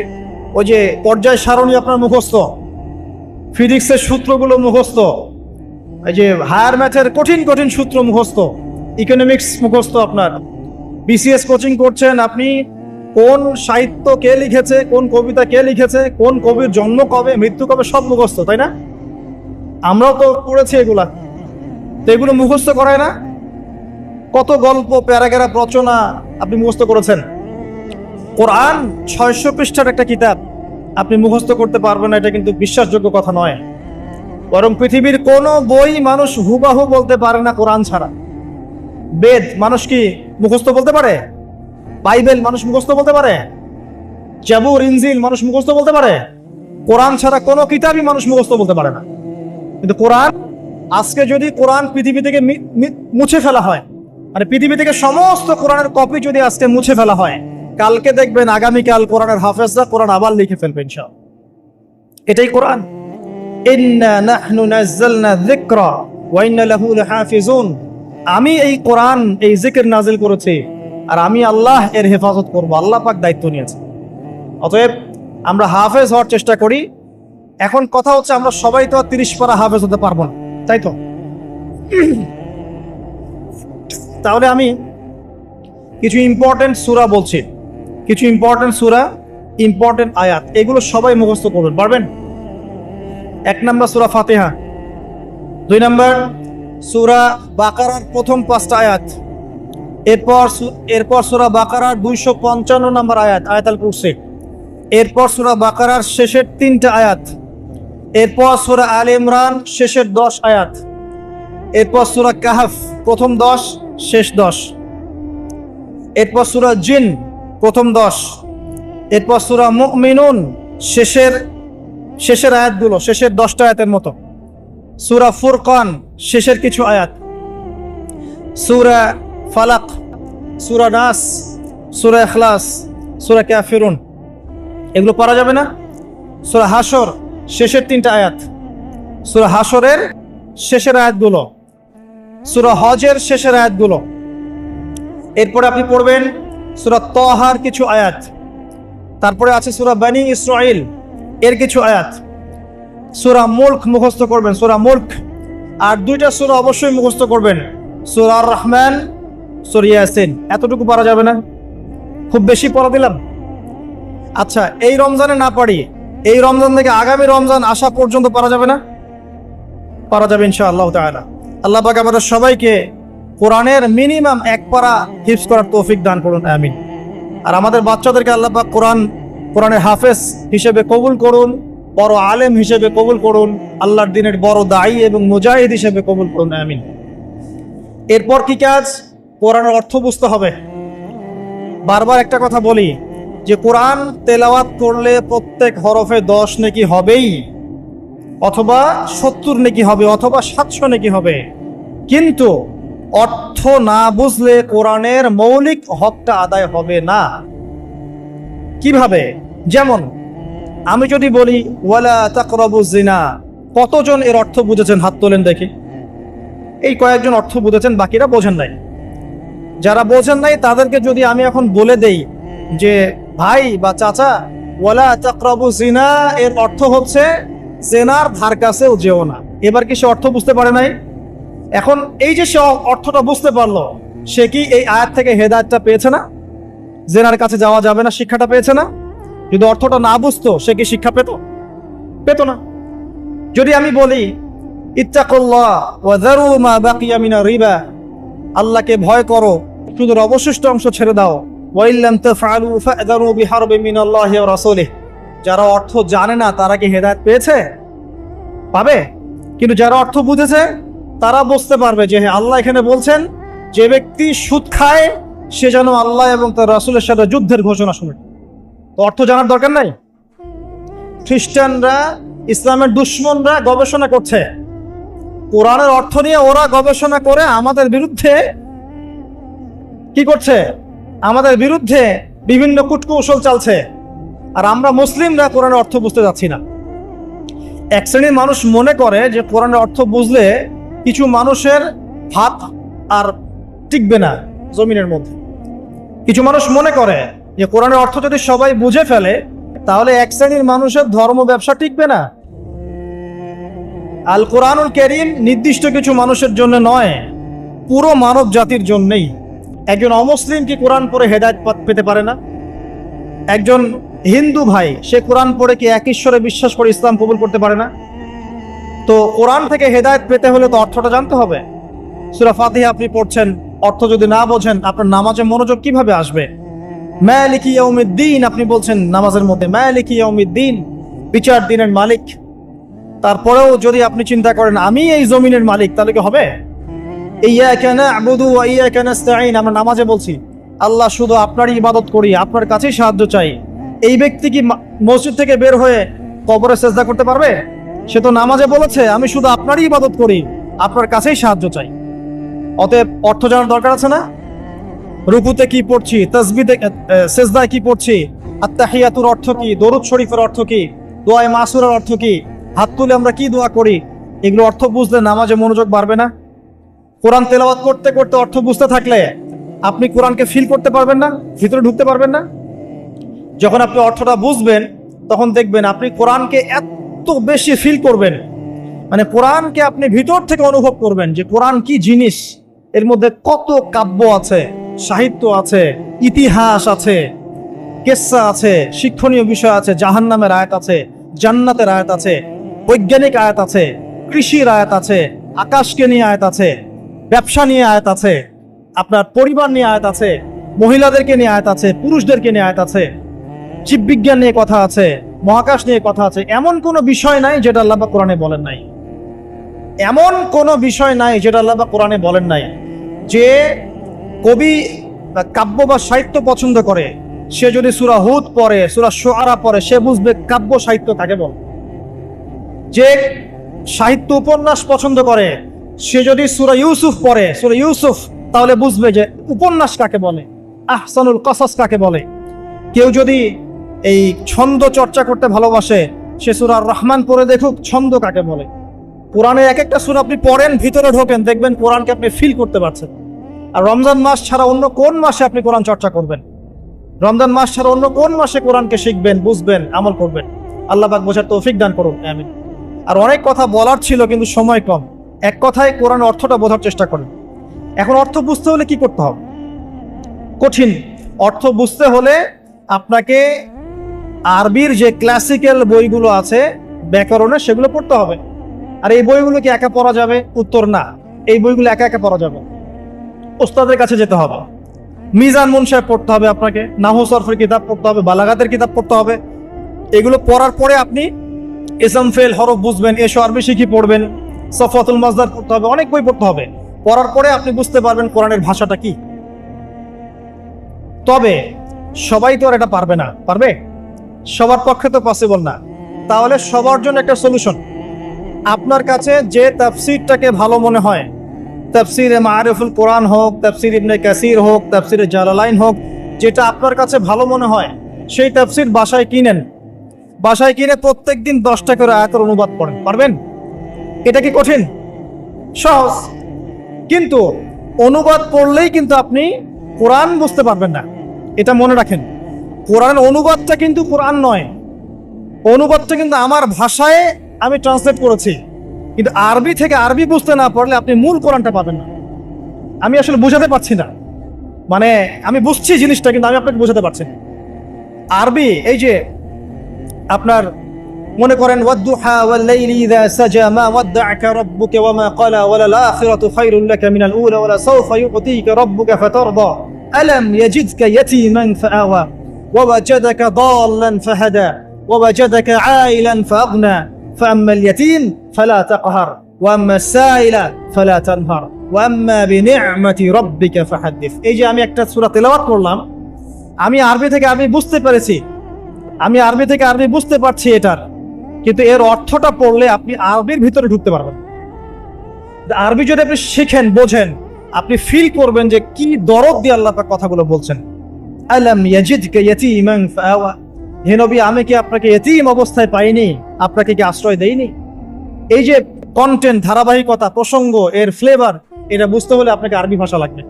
ওই যে পর্যায় সারণী আপনার মুখস্থ, ফিজিক্সের সূত্রগুলো মুখস্থ, এই যে হায়ার ম্যাথের কঠিন কঠিন সূত্র মুখস্থ, ইকোনমিক্স মুখস্থ। আপনার বিসিএস কোচিং করছেন, আপনি কোন সাহিত্য কে লিখেছে, কোন কবিতা কে লিখেছে, কোন কবির জন্ম কবে, মৃত্যু কবে, সব মুখস্থ, তাই না? আমরাও তো পড়েছি এগুলা। তো এগুলো মুখস্থ করায় না? কত গল্প, প্যারাগ্রাফ রচনা আপনি মুখস্থ করেছেন। কোরআন 600 পৃষ্ঠার একটা কিতাব, আপনি মুখস্থ করতে পারবেন না, এটা কিন্তু বিশ্বাসযোগ্য কথা নয়। বরং পৃথিবীর কোনো বই মানুষ হুবাহু বলতে পারে না কোরআন ছাড়া। বেদ মানুষ কি মুখস্থ বলতে পারে? বাইবেল মানুষ মুখস্থ বলতে পারে? জাবুর, ইনজিল মানুষ মুখস্থ বলতে পারে? কোরআন ছাড়া কোনো কিতাবই মানুষ মুখস্থ বলতে পারে না। কিন্তু কোরআন, আজকে যদি কোরআন পৃথিবী থেকে মুছে ফেলা হয়, মানে পৃথিবী থেকে সমস্ত কোরআনের কপি যদি আজকে মুছে ফেলা হয়, কালকে দেখবেন আগামীকাল কোরআনের হাফেজরা কোরআন আবার লিখে ফেলবে ইনশাআল্লাহ। এটাই কোরআন। ইন্না নাহনু নাযালনা যিকরা ওয়া ইন্না লাহু লাহাফিজুন। আমি এই কোরআন, এই জিকির নাজিল করেছি, আর আমি আল্লাহ এর হেফাজত করব। আল্লাহ পাক দায়িত্ব নিয়েছে। অতএব আমরা হাফেজ হওয়ার চেষ্টা করি। এখন কথা হচ্ছে, আমরা সবাই তো 30 পারা হাফেজ হতে পারবো না, তাই তো? তাহলে আমি কিছু ইম্পর্টেন্ট সূরা বলছি, কিছু ইম্পর্টেন্ট সূরা, ইম্পর্টেন্ট আয়াত, এগুলো সবাই মুখস্থ করবেন, পারবেন? 1 নম্বর সূরা ফাতিহা, 2 নম্বর সূরা বাকারার প্রথম 5টা আয়াত, এরপর সূরা বাকারার 255 নম্বর আয়াত, আয়াতুল কুরসি, এরপর সূরা বাকারার শেষের 3টা আয়াত, এরপর সূরা আলে ইমরান শেষের 10 আয়াত, এরপর সূরা কাহফ প্রথম 10 শেষ 10, এরপর সূরা জিন প্রথম 10, এরপর সূরা মুমিনুন শেষের আয়াতগুলো, শেষের 10টা আয়াতের মতো, সূরা ফুরকান শেষের কিছু আয়াত, সূরা ফালাক, সূরা নাস, সূরা ইখলাস, সূরা কাফিরুন, এগুলো পড়া যাবে না? সূরা হাশর শেষের 3টা আয়াত, সূরা হাশরের শেষের আয়াতগুলো, সূরা হজের শেষের আয়াতগুলো। এরপরে আপনি পড়বেন সূরা তাহার কিছু আয়াত, তারপরে আছে সূরা বনী ইসরাঈল এর কিছু আয়াত, সূরা মুলক মুখস্থ করবেন, সূরা মুলক। আর 2টা সূরা অবশ্যই মুখস্থ করবেন, সূরা আর রহমান, সূরা ইয়াসিন। এতটুকু পড়া যাবে না? খুব বেশি পড়া দিলাম? আচ্ছা, এই রমজানে না পারি, এই রমজান থেকে আগামী রমজান আসা পর্যন্ত পড়া যাবে না? পড়া যাবে ইনশাআল্লাহ তাআলা। আল্লাহ পাক আমাদের সবাইকে কোরআনের মিনিমাম 1 পারা হিফজ করার তৌফিক দান করুন, আমিন। আর আমাদের বাচ্চাদেরকে আল্লাহ পাক কোরআনের হাফেজ হিসেবে কবুল করুন, বড় আলেম হিসেবে কবুল করুন, আল্লাহর দ্বীনের বড় দায়ী এবং মুজাহিদ হিসেবে কবুল করুন, আমিন। এরপর কি কাজ? কোরআনের অর্থ বুঝতে হবে। বারবার একটা কথা বলি যে কোরআন তেলাওয়াত করলে প্রত্যেক হরফে 10 নেকি হবেই, অথবা 70 নেকি হবে, অথবা 700 নেকি হবে। কিন্তু অর্থ না বুঝলে কোরআনের মৌলিক হকটা আদায় হবে না। কিভাবে? যেমন আমি যদি বলি ওয়ালা তাকরাবুজ জিনা, কতজন এর অর্থ বুঝেছেন? হাত তোলেন দেখি। এই কয়েকজন অর্থ বুঝেছেন, বাকিরা বোঝেন নাই। যারা বোঝেন নাই তাদেরকে যদি আমি এখন বলে দেই যে ভাই বা চাচা, ওয়ালা তাকরাবুজ জিনা এর অর্থ হচ্ছে জেনার ধার কাছেও যেও না, এবার কি সে অর্থ বুঝতে পারে নাই? এখন এই যে সে অর্থটা বুঝতে পারলো, সে কি এই আয়াত থেকে হেদায়েতটা পেয়েছে না? জেনার কাছে যাওয়া যাবে না শিক্ষাটা পেয়েছে না? যদি অর্থটা না বুঝতো, সে কি শিক্ষা পেত না? যদি আমি বলি ইত্তাকুল্লাহ ওয়া যারু মা বাকিয়া মিনার রিবা, আল্লাহকে ভয় করো, সুদের অবশিষ্ট অংশ ছেড়ে দাও, ওয়া ইল্লাম তাফআলু ফা'যারু বিহারবিন মিনাল্লাহি ওয়া রাসূলিহি। যারা অর্থ জানে না তারা কি হেদায়েত পেয়েছে? পাবে। কিন্তু যারা অর্থ বুঝেছে তারা বুঝতে পারবে যে হ্যাঁ, আল্লাহ এখানে বলছেন যে ব্যক্তি সুদ খায় সে যেন আল্লাহ এবং তার রাসূলের সাথে যুদ্ধের ঘোষণা শুনে। তো অর্থ জানার দরকার নাই? খ্রিস্টানরা, ইসলামের দুশমনরা গবেষণা করছে, কোরআনের অর্থ নিয়ে ওরা গবেষণা করে আমাদের বিরুদ্ধে কি করছে? আমাদের বিরুদ্ধে বিভিন্ন কূটকৌশল চালছে। আর আমরা মুসলিমরা কোরআনের অর্থ বুঝতে যাচ্ছি না। এক শ্রেণীর মানুষ মনে করে যে কোরআনের অর্থ বুঝলে কিছু মানুষের হাত আর টিকবে না জমিনের মধ্যে। কিছু মানুষ মনে করে যে কোরআনের অর্থ যদি সবাই বুঝে ফেলে তাহলে এক শ্রেণীর মানুষের ধর্ম ব্যবসা টিকবে না। আল কোরআনুল কারীম নির্দিষ্ট কিছু মানুষের জন্য নয়, পুরো মানব জাতির জন্যই। একজন অমুসলিম কি কোরআন পড়ে হেদায়েত পেতে পারে না? একজন হিন্দু ভাই সে কোরআন পড়ে কি এক ঈশ্বরে বিশ্বাস করে ইসলাম কবুল করতে পারে না? তো কোরআন থেকে হেদায়েত পেতে হলে তো অর্থটা জানতে হবে। সূরা ফাতিহা আপনি পড়ছেন, অর্থ যদি না বোঝেন আপনার নামাজে মনোযোগ কিভাবে আসবে? মালিকি ইয়াউমিদ্দিন আপনি বলছেন নামাজের মধ্যে, মালিকি ইয়াউমিদ্দিন, বিচার দিনের মালিক। তারপরেও যদি আপনি চিন্তা করেন আমি এই জমিনের মালিক, তাহলে কি হবে? ইয়্যাকা না'বুদু ওয়া ইয়্যাকা নাস্তাঈন, আমরা নামাজে বলছি আল্লাহ শুধু আপনারই ইবাদত করি, আপনার কাছেই সাহায্য চাই। এই ব্যক্তি কি মসজিদ থেকে বের হয়ে কবরে সেজদা করতে পারবে? সে তো নামাজে বলেছে আমি শুধু আপনারই ইবাদত করি, আপনার কাছেই সাহায্য চাই। অতএব অর্থ জানার দরকার আছে না? রুকুতে কি পড়ছি, তাসবিতে সেজদায় কি পড়ছি, আত্তাহিয়াতুর অর্থ কি, দরুদ শরীফের অর্থ কি, দোয়ায়ে মাসুরার অর্থ কি, হাত তুলে আমরা কি দোয়া করি, এগুলো অর্থ বুঝলে নামাজে মনোযোগ বাড়বে না? কোরআন তেলাওয়াত করতে করতে অর্থ বুঝতে থাকলে আপনি কোরআনকে ফিল করতে পারবেন না, ভিতরে ঢুকতে পারবেন না। যখন আপনি অর্থটা বুঝবেন তখন দেখবেন আপনি কোরআনকে এত বেশি ফিল করবেন, মানে কোরআনকে আপনি ভিতর থেকে অনুভব করবেন যে কোরআন কি জিনিস, এর মধ্যে কত কাব্য আছে, সাহিত্য আছে, ইতিহাস আছে, কিসসা আছে, শিক্ষণীয় বিষয় আছে, জাহান্নামের আয়াত আছে, জান্নাতের আয়াত আছে, বৈজ্ঞানিক আয়াত আছে, কৃষির আয়াত আছে, আকাশকে নিয়ে আয়াত আছে, ব্যবসা নিয়ে আয়াত আছে, আপনার পরিবার নিয়ে আয়াত আছে, মহিলাদেরকে নিয়ে আয়াত আছে, পুরুষদেরকে নিয়ে আয়াত আছে, জীববিজ্ঞান নিয়ে কথা আছে, মহাকাশ নিয়ে কথা আছে। এমন কোনো বিষয় নাই যেটা আল্লাহ পাক কোরআনে বলেন নাই। এমন কোনো বিষয় নাই যেটা আল্লাহ পাক কোরআনে বলেন নাই। যে কবি কাব্য বা সাহিত্য পছন্দ করে সে যদি সূরা হুদ পড়ে, সূরা শুআরা পড়ে, সে বুঝবে কাব্য সাহিত্য কাকে বলে। যে সাহিত্য উপন্যাস পছন্দ করে সে যদি সূরা ইউসুফ পড়ে, সূরা ইউসুফ, তাহলে বুঝবে যে উপন্যাস কাকে বলে, আহসানুল কসাস কাকে বলে। কেউ যদি এই ছন্দ চর্চা করতে ভালোবাসে সে সূরা রহমান পড়ে দেখুক ছন্দ কাকে বলে। কোরআনে এক একটা সূরা আপনি পড়েন, ভিতরে ঢোকেন, দেখবেন কোরআনকে আপনি ফিল করতে পারছেন। আর রমজান মাস ছাড়া অন্য কোন মাসে আপনি কোরআন চর্চা করবেন? রমজান মাস ছাড়া অন্য কোন মাসে কোরআনকে শিখবেন, বুঝবেন, আমল করবেন? আল্লাহ পাক বোঝার তৌফিক দান করুন, আমিন। আর অনেক কথা বলার ছিল কিন্তু সময় কম, এক কথায় কোরআন অর্থটা বোঝার চেষ্টা করেন। এখন অর্থ বুঝতে হলে কি করতে হবে? কঠিন। অর্থ বুঝতে হলে আপনাকে আরবির যে ক্লাসিক্যাল বইগুলো আছে ব্যাকরণের, সেগুলো পড়তে হবে। আর এই বইগুলো কি একা পড়া যাবে? উত্তর না, এই বইগুলো একা একা পড়া যাবে, ওস্তাদের কাছে যেতে হবে। মিজান মুনসাফ পড়তে হবে আপনাকে, নাহু সরফের কিতাব পড়তে হবে, বালাগাতের কিতাব পড়তে হবে। এগুলো পড়ার পরে আপনি ইসম ফেল হরফ বুঝবেন, এসো আরবি শিখি পড়বেন, সফওয়াতুল মাজদার পড়তে হবে, অনেক বই পড়তে হবে। পড়ার পরে আপনি বুঝতে পারবেন কোরআনের ভাষাটা কি। তবে সবাই তো আর এটা পারবে না, পারবে? সবার পক্ষে তো পসিবল না। তাহলে সবার জন্য একটা সলিউশন, আপনার কাছে যে তাফসীরটাকে ভালো মনে হয়, তাফসীরে মারিফুল কোরআন হোক, তাফসীর ইবনে কাসির হোক, তাফসীরে জালালাইন হোক, যেটা আপনার কাছে ভালো মনে হয় সেই তাফসীর বাসায় কিনেন। বাসায় কিনে প্রত্যেকদিন 10টা করে আয়াতের অনুবাদ পড়েন। পারবেন? এটা কি কঠিন? সহজ। কিন্তু অনুবাদ পড়লেই কিন্তু আপনি কোরআন বুঝতে পারবেন না, এটা মনে রাখেন। কোরআন অনুবাদটা কিন্তু কোরআন নয়, অনুবাদটা কিন্তু আমার ভাষায় আমি ট্রান্সলেট করেছি। কিন্তু আরবি থেকে আরবি বুঝতে না পারলে আপনি মূল কোরআনটা পাবেন না। আমি আসলে বোঝাতে পারছি না, মানে আমি বুঝছি জিনিসটা কিন্তু আমি আপনাকে বোঝাতে পারছি না। আরবি এই যে আপনার মনে করেন ওয়াদ্দুহা ওয়াল লাইলি ইযা সাজা মা ওয়াদ্দাআকা রাব্বুকা ওয়া মা ক্বালা ওয়ালাল আখিরাতু খায়রুল লাকা মিনাল উলা ওয়ালা সাওফা ইউতিকা রাব্বুকা ফাতারদা আলাম ইয়াজিদকা ইয়াতীমান ফাআওয়া ওয়া ওয়াজাদাকা দাল্লান ফাহাদা ওয়া ওয়াজাদাকা আইলান ফাআগনা ফাআম্মাল ইয়াতীম ফালা তাকহার ওয়া আম্মাস সাইলা ফালা তানহার। ওয়া আম্মা বিনি'মাতি রাব্বিকা ফাহাদ্দিস। এই যে আমি একটা সূরা তেলাওয়াত করলাম, আমি আরবি থেকে আরবি বুঝতে পেরেছি, আমি আরবি থেকে আরবি বুঝতে পারছি এটার, কিন্তু এর অর্থটা পড়লে আপনি আরবির ভিতরে ঢুকতে পারবেন। আরবি যদি আপনি শিখেন, বোঝেন, আপনি ফিল করবেন যে কি দরদ দিয়ে আল্লাহ পাক কথাগুলো বলছেন। আলাম ইয়াজিদকা ইয়াতীমান ফাআওয়া, হে নবী আমি কি আপনাকে ইতিম অবস্থায় পাইনি, আপনাকে কি আশ্রয় দেইনি? এই যে কন্টেন্ট, ধারাবাহিকতা, প্রসঙ্গ, এর ফ্লেভার, এটা বুঝতে হলে আপনাকে আরবি ভাষা লাগবে।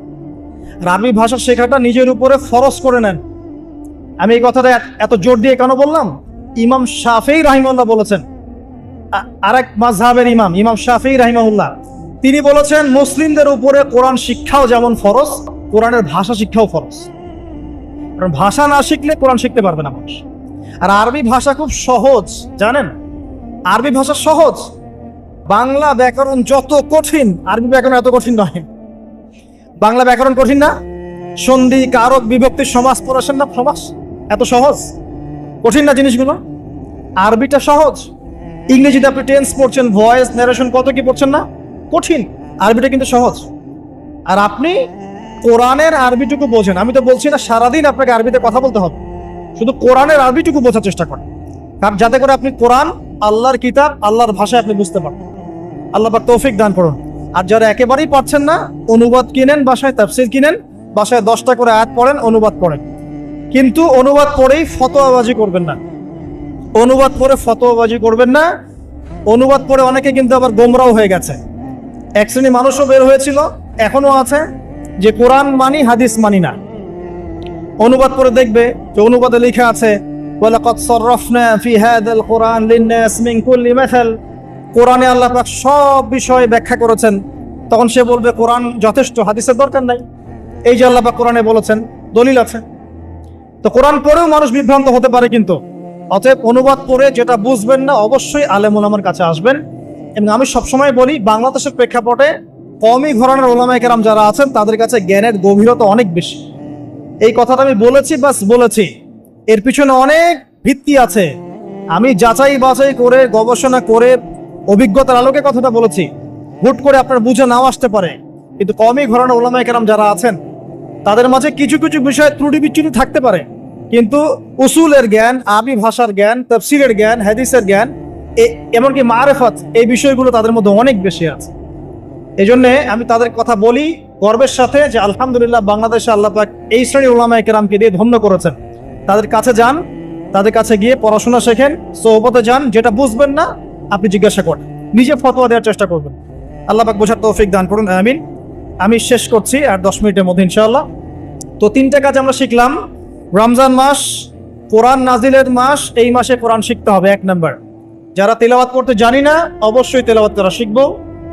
আর আরবি ভাষা শেখাটা নিজের উপরে ফরজ করে নেন। আমি এই কথাটা এত জোর দিয়ে কেন বললাম? ইমাম শাফিঈ রাহিমাহুল্লাহ বলেছেন, আরেক মাযহাবের ইমাম শাফিঈ রাহিমাহুল্লাহ, তিনি বলেছেন মুসলিমদের উপরে কোরআন শিক্ষাও যেমন ফরজ, কোরআনের ভাষা শিক্ষাও ফরজ। কারণ ভাষা না শিখলে কোরআন শিখতে পারবে না মানুষ। আর আরবি ভাষা খুব সহজ, জানেন? আরবি ভাষা সহজ। বাংলা ব্যাকরণ যত কঠিন, আরবি ব্যাকরণ এত কঠিন নয়। বাংলা ব্যাকরণ কঠিন না? সন্ধি, কারক, বিভক্তি, সমাস পড়াছেন না? সমাস এত সহজ, কঠিন না জিনিসগুলো? আরবিটা সহজ। ইংরেজিতে আপনি টেন্স পড়ছেন, ভয়েস, ন্যারেশন, কত কি পড়ছেন না? কঠিন। আরবিটা কিন্তু সহজ। আর আপনি কোরআনের আরবিটুকু বোঝেন। আমি তো বলছি না সারাদিন আপনাকে আরবিতে কথা বলতে হবে, শুধু কোরআনের আরবিটুকু বোঝার চেষ্টা করেন, কারণ যাতে করে আপনি কোরআন, আল্লাহর কিতাব, আল্লাহর ভাষায় আপনি বুঝতে পারেন। আল্লাহ পাক তৌফিক দান করুন। আর যারা একেবারেই পারছেন না, অনুবাদ কিনেন, বাসায় তাফসীর কিনেন, বাসায় 10টা করে আয়াত পড়েন, অনুবাদ পড়েন। কিন্তু অনুবাদ পড়েই ফতোয়াবাজি করবেন না। অনুবাদ পড়ে ফতোয়াবাজি করবেন না। অনুবাদ পড়ে অনেকে কিন্তু আবার গোমরাও হয়ে গেছে। এক শ্রেণী মানুষও বের হয়েছিল, এখনো আছে, যে কোরআন মানি, হাদিস মানি না। অনুবাদ পড়ে দেখবে যে অনুবাদে লেখা আছে ওয়ালাকাদ সাররাফনা ফি হাযাল কুরআন লিন-নাস মিন কুল্লি মাসাল, কোরআনে আল্লাহ পাক সব বিষয় ব্যাখ্যা করেছেন। তখন সে বলবে কোরআন যথেষ্ট, হাদিসের দরকার নাই। এই যে আল্লাহ পাক কোরআনে বলেছেন, দলিল আছে। তো কোরআন পড়েও মানুষ বিভ্রান্ত হতে পারে। কিন্তু অতএব অনুবাদ পড়ে যেটা বুঝবেন না, অবশ্যই আলেম ওলামার কাছে আসবেন। এবং আমি সবসময় বলি, বাংলাদেশের প্রেক্ষাপটে কওমি ঘরানার ওলামায়ে কেরাম যারা আছেন, তাদের কাছে জ্ঞানের গভীরতা অনেক বেশি। এই কথাটা আমি বলেছি, বাস বলেছি, এর পিছনে অনেক ভিত্তি আছে। আমি যাচাই বাছাই করে, গবেষণা করে, অভিজ্ঞতার আলোকে কথাটা বলেছি। হুট করে আপনার বুঝে নাও আসতে পারে, কিন্তু কওমি ঘরানার ওলামায়ে কেরাম যারা আছেন, তাদের মাঝে কিছু কিছু বিষয়ে ত্রুটি বিচ্যুতি থাকতে পারে, কিন্তু উসুলের জ্ঞান, আরবি ভাষার জ্ঞান, তাফসীরের জ্ঞান, হাদিসের জ্ঞান, এমনকি মারেফত, এই বিষয়গুলো তাদের মধ্যে অনেক বেশি আছে। এই জন্যে আমি তাদের কথা বলি গর্বের সাথে যে আলহামদুলিল্লাহ, বাংলাদেশে আল্লাহ পাক এই শ্রেণীর উলামায়ে কেরামকে দিয়ে ধন্য করেছেন। তাদের কাছে যান, তাদের কাছে গিয়ে পড়াশোনা শেখেন, সোহবতে যান, যেটা বুঝবেন না আপনি জিজ্ঞাসা করেন, নিজে ফতোয়া দেওয়ার চেষ্টা করবেন। আল্লাহ পাক বোঝার তৌফিক দান করুন, আমিন। আমি শেষ করছি আর 10 মিনিটের মধ্যে ইনশাআল্লাহ। তো 3টা কাজ আমরা শিখলাম। রমজান মাস কোরআন নাজিলের মাস, এই মাসে কোরআন শিখতে হবে। 1 নাম্বার, যারা তেলাওয়াত করতে জানি না, অবশ্যই তেলাওয়াত করা শিখবো।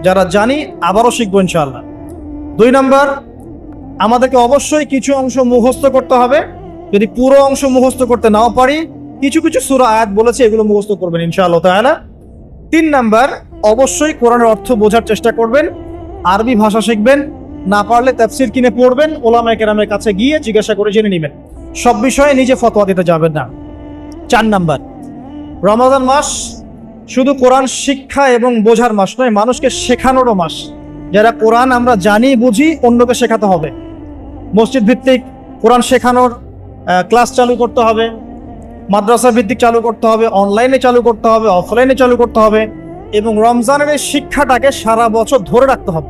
যারা জানি, আবারও শিখবো ইনশাআল্লাহ। 2 নাম্বার, আমাদেরকে অবশ্যই কিছু অংশ মুখস্থ করতে হবে। যদি পুরো অংশ মুখস্থ করতে নাও পারি, কিছু কিছু সূরা আয়াত বলেছে, এগুলো মুখস্থ করবেন ইনশাআল্লাহ তাআলা। 3 নাম্বার, অবশ্যই কোরআনের অর্থ বোঝার চেষ্টা করবেন, আরবি ভাষা শিখবেন, না পারলে তাফসীর কিনে পড়বেন, ওলামায়ে কেরামের কাছে গিয়ে জিজ্ঞাসা করে জেনে নেবেন। সব বিষয়ে নিজে ফতোয়া দিতে যাবেন না। 4 নাম্বার, রমজান মাস শুধু কোরআন শিক্ষা এবং বোঝার মাস নয়, মানুষকে শেখানোরও মাস। যারা কোরআন আমরা জানি, বুঝি, অন্যকে শেখাতে হবে। মসজিদ ভিত্তিক কোরআন শেখানোর ক্লাস চালু করতে হবে, মাদ্রাসা ভিত্তিক চালু করতে হবে, অনলাইনে চালু করতে হবে, অফলাইনে চালু করতে হবে। এবং রমজানের এই শিক্ষাটাকে সারা বছর ধরে রাখতে হবে।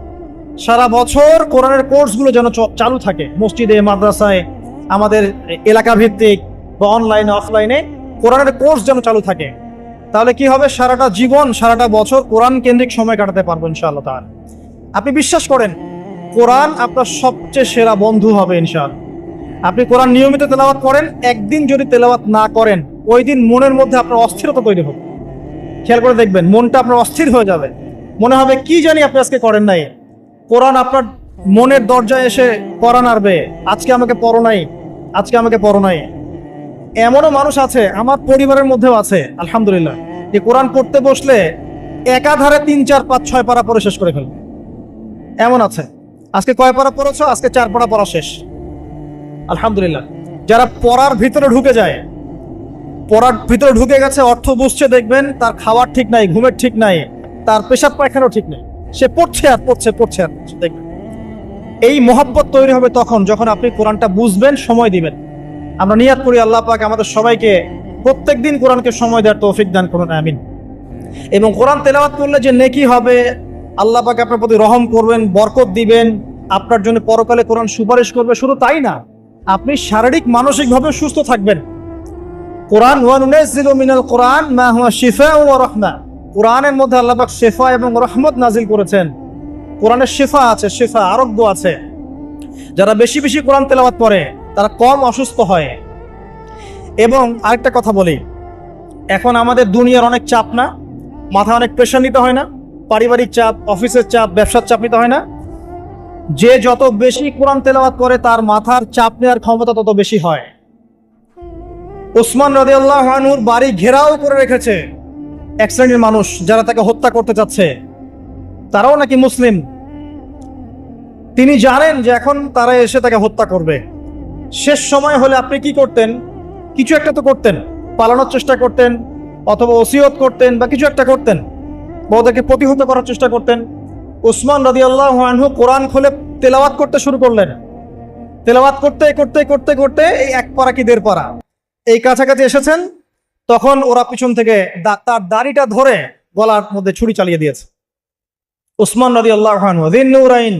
সারা বছর কোরআনের কোর্সগুলো যেন চালু থাকে, মসজিদে, মাদ্রাসায়, আমাদের এলাকা ভিত্তিক বা অনলাইনে, অফলাইনে কোরআনের কোর্স যেন চালু থাকে। তাহলে কি হবে, সারাটা জীবন, সারাটা বছর কোরআন কেন্দ্রিক সময় কাটাতে পারবো ইনশাআল্লাহ তাআলা। আপনি বিশ্বাস করেন, কোরআন আপনার সবচেয়ে সেরা বন্ধু হবে ইনশাআল্লাহ। আপনি কোরআন নিয়মিত তেলাওয়াত করেন, একদিন যদি তেলাওয়াত না করেন, ওই দিন মনের মধ্যে আপনার অস্থিরতা তৈরি হবে। খেয়াল করে দেখবেন, মনটা আপনার অস্থির হয়ে যাবে, মনে হবে কি জানি আপনি আজকে করেন নাই। কোরআন আপনার মনের দরজায় এসে কোরআন আরবে, আজকে আমাকে পড়ো নাই, আজকে আমাকে পড়ো নাই। এমনও মানুষ আছে, আমার পরিবারের মধ্যেও আছে আলহামদুলিল্লাহ, যে কোরআন পড়তে বসলে একাধারে 3, 4, 5, 6 পারা পড়ে শেষ করে ফেলবে। এমন আছে। আজকে কয় পারা পড়েছো? আজকে 4 পারা পড়া শেষ, আলহামদুলিল্লাহ। যারা পড়ার ভিতরে ঢুকে যায়, পড়ার ভিতরে ঢুকে গেছে, অর্থ বুঝছে, দেখবেন তার খাওয়ার ঠিক নাই, ঘুমের ঠিক নাই, তার পেশাব পায়খানাও ঠিক নেই, সে পড়ছে আর পড়ছে, দেখবেন এই মহব্বত তৈরি হবে তখন যখন আপনি কোরআনটা বুঝবেন, সময় দিবেন। আমরা নিয়াত করি আল্লাহ পাক আমাদের সবাইকে প্রত্যেকদিন কোরআনকে সময় দেওয়ার তৌফিক দান করুন, আমিন। এবং কোরআন তেলাওয়াত করলে যে নেকি হবে, আল্লাহ পাক আপনার প্রতি রহম করবেন, বরকত দিবেন, আপনার জন্য পরকালে কোরআন সুপারিশ করবে। শুধু তাই না, আপনি শারীরিক মানসিকভাবে সুস্থ থাকবেন। কোরআন ওয়া নুনাজ্জিলু মিনাল কোরআন মা হুয়া শিফাউন ওয়া রাহমা, কোরআনের মধ্যে আল্লাহ পাক শিফা এবং রহমত নাজিল করেছেন। কোরআনের শিফা আছে, শিফা আরোগ্য আছে। যারা বেশি বেশি কোরআন তেলাওয়াত করে তারা কম অসুস্থ হয়। এবং আরেকটা কথা বলি, এখন আমাদের দুনিয়ার অনেক চাপ না, মাথা অনেক প্রেশার নিতে হয় না, পারিবারিক চাপ, অফিসের চাপ, ব্যবসার চাপ নিতে হয় না। যে যত বেশি কোরআন তেলাওয়াত করে তার মাথার চাপ নেওয়ার ক্ষমতা তত বেশি হয়। উসমান রাদিয়াল্লাহু আনহুর বাড়ি ঘেরাও করে রেখেছে এক শ্রেণীর মানুষ, যারা তাকে হত্যা করতে চাচ্ছে। তারাও নাকি মুসলিম। তিনি জানেন যে এখন তারা এসে তাকে হত্যা করবে। শেষ সময় হলে আপনি কি করতেন? কিছু একটা তো করতেন, পালানোর চেষ্টা করতেন, অথবা ওসিয়ত করতেন, বা কিছু একটা করতেন, বা ওদেরকে প্রতিহত করার চেষ্টা করতেন। উসমান রাদিয়াল্লাহু আনহু কোরআন খুলে তেলাওয়াত করতে শুরু করলেন। তেলাওয়াত করতে করতে করতে করতে এই এক পারা কি দেড় পারা এই কাছাকাছি এসেছেন, তখন ওরা পিছন থেকে তার দাড়িটা ধরে গলার মধ্যে ছুরি চালিয়ে দিয়েছে। উসমান রাদিয়াল্লাহু আনহু যিন্নুরাইন,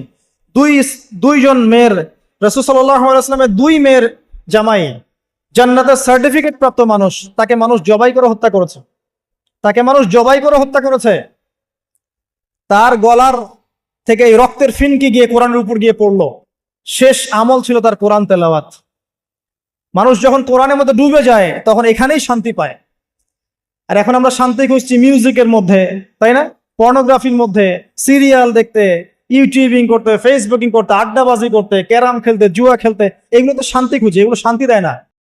দুইজন মেয়ের, রাসূল সাল্লাল্লাহু আলাইহি ওয়াসাল্লামের দুই মেয়ের জামাই, জান্নাতের সার্টিফিকেট প্রাপ্ত মানুষ, তাকে মানুষ জবাই করে হত্যা করেছে। তাকে মানুষ জবাই করে হত্যা করেছে। তার গলার থেকে এই রক্তের ফিনকি গিয়ে কোরআনের উপর গিয়ে পড়লো। শেষ আমল ছিল তার কোরআন তেলাওয়াত। মানুষ যখন কোরআনের মধ্যে ডুবে যায় তখন এখানেই শান্তি পায়। আর এখন আমরা শান্তি খুঁজছি মিউজিকের মধ্যে, তাই না? পর্নোগ্রাফির মধ্যে, সিরিয়াল দেখতে, ইউটিউবিং করতে, ফেসবুকিং করতে, আড্ডাবাজি করতে, ক্যারাম খেলতে, জুয়া খেলতে, এগুলো তো শান্তি খুঁজে, এগুলো শান্তি দেয় না।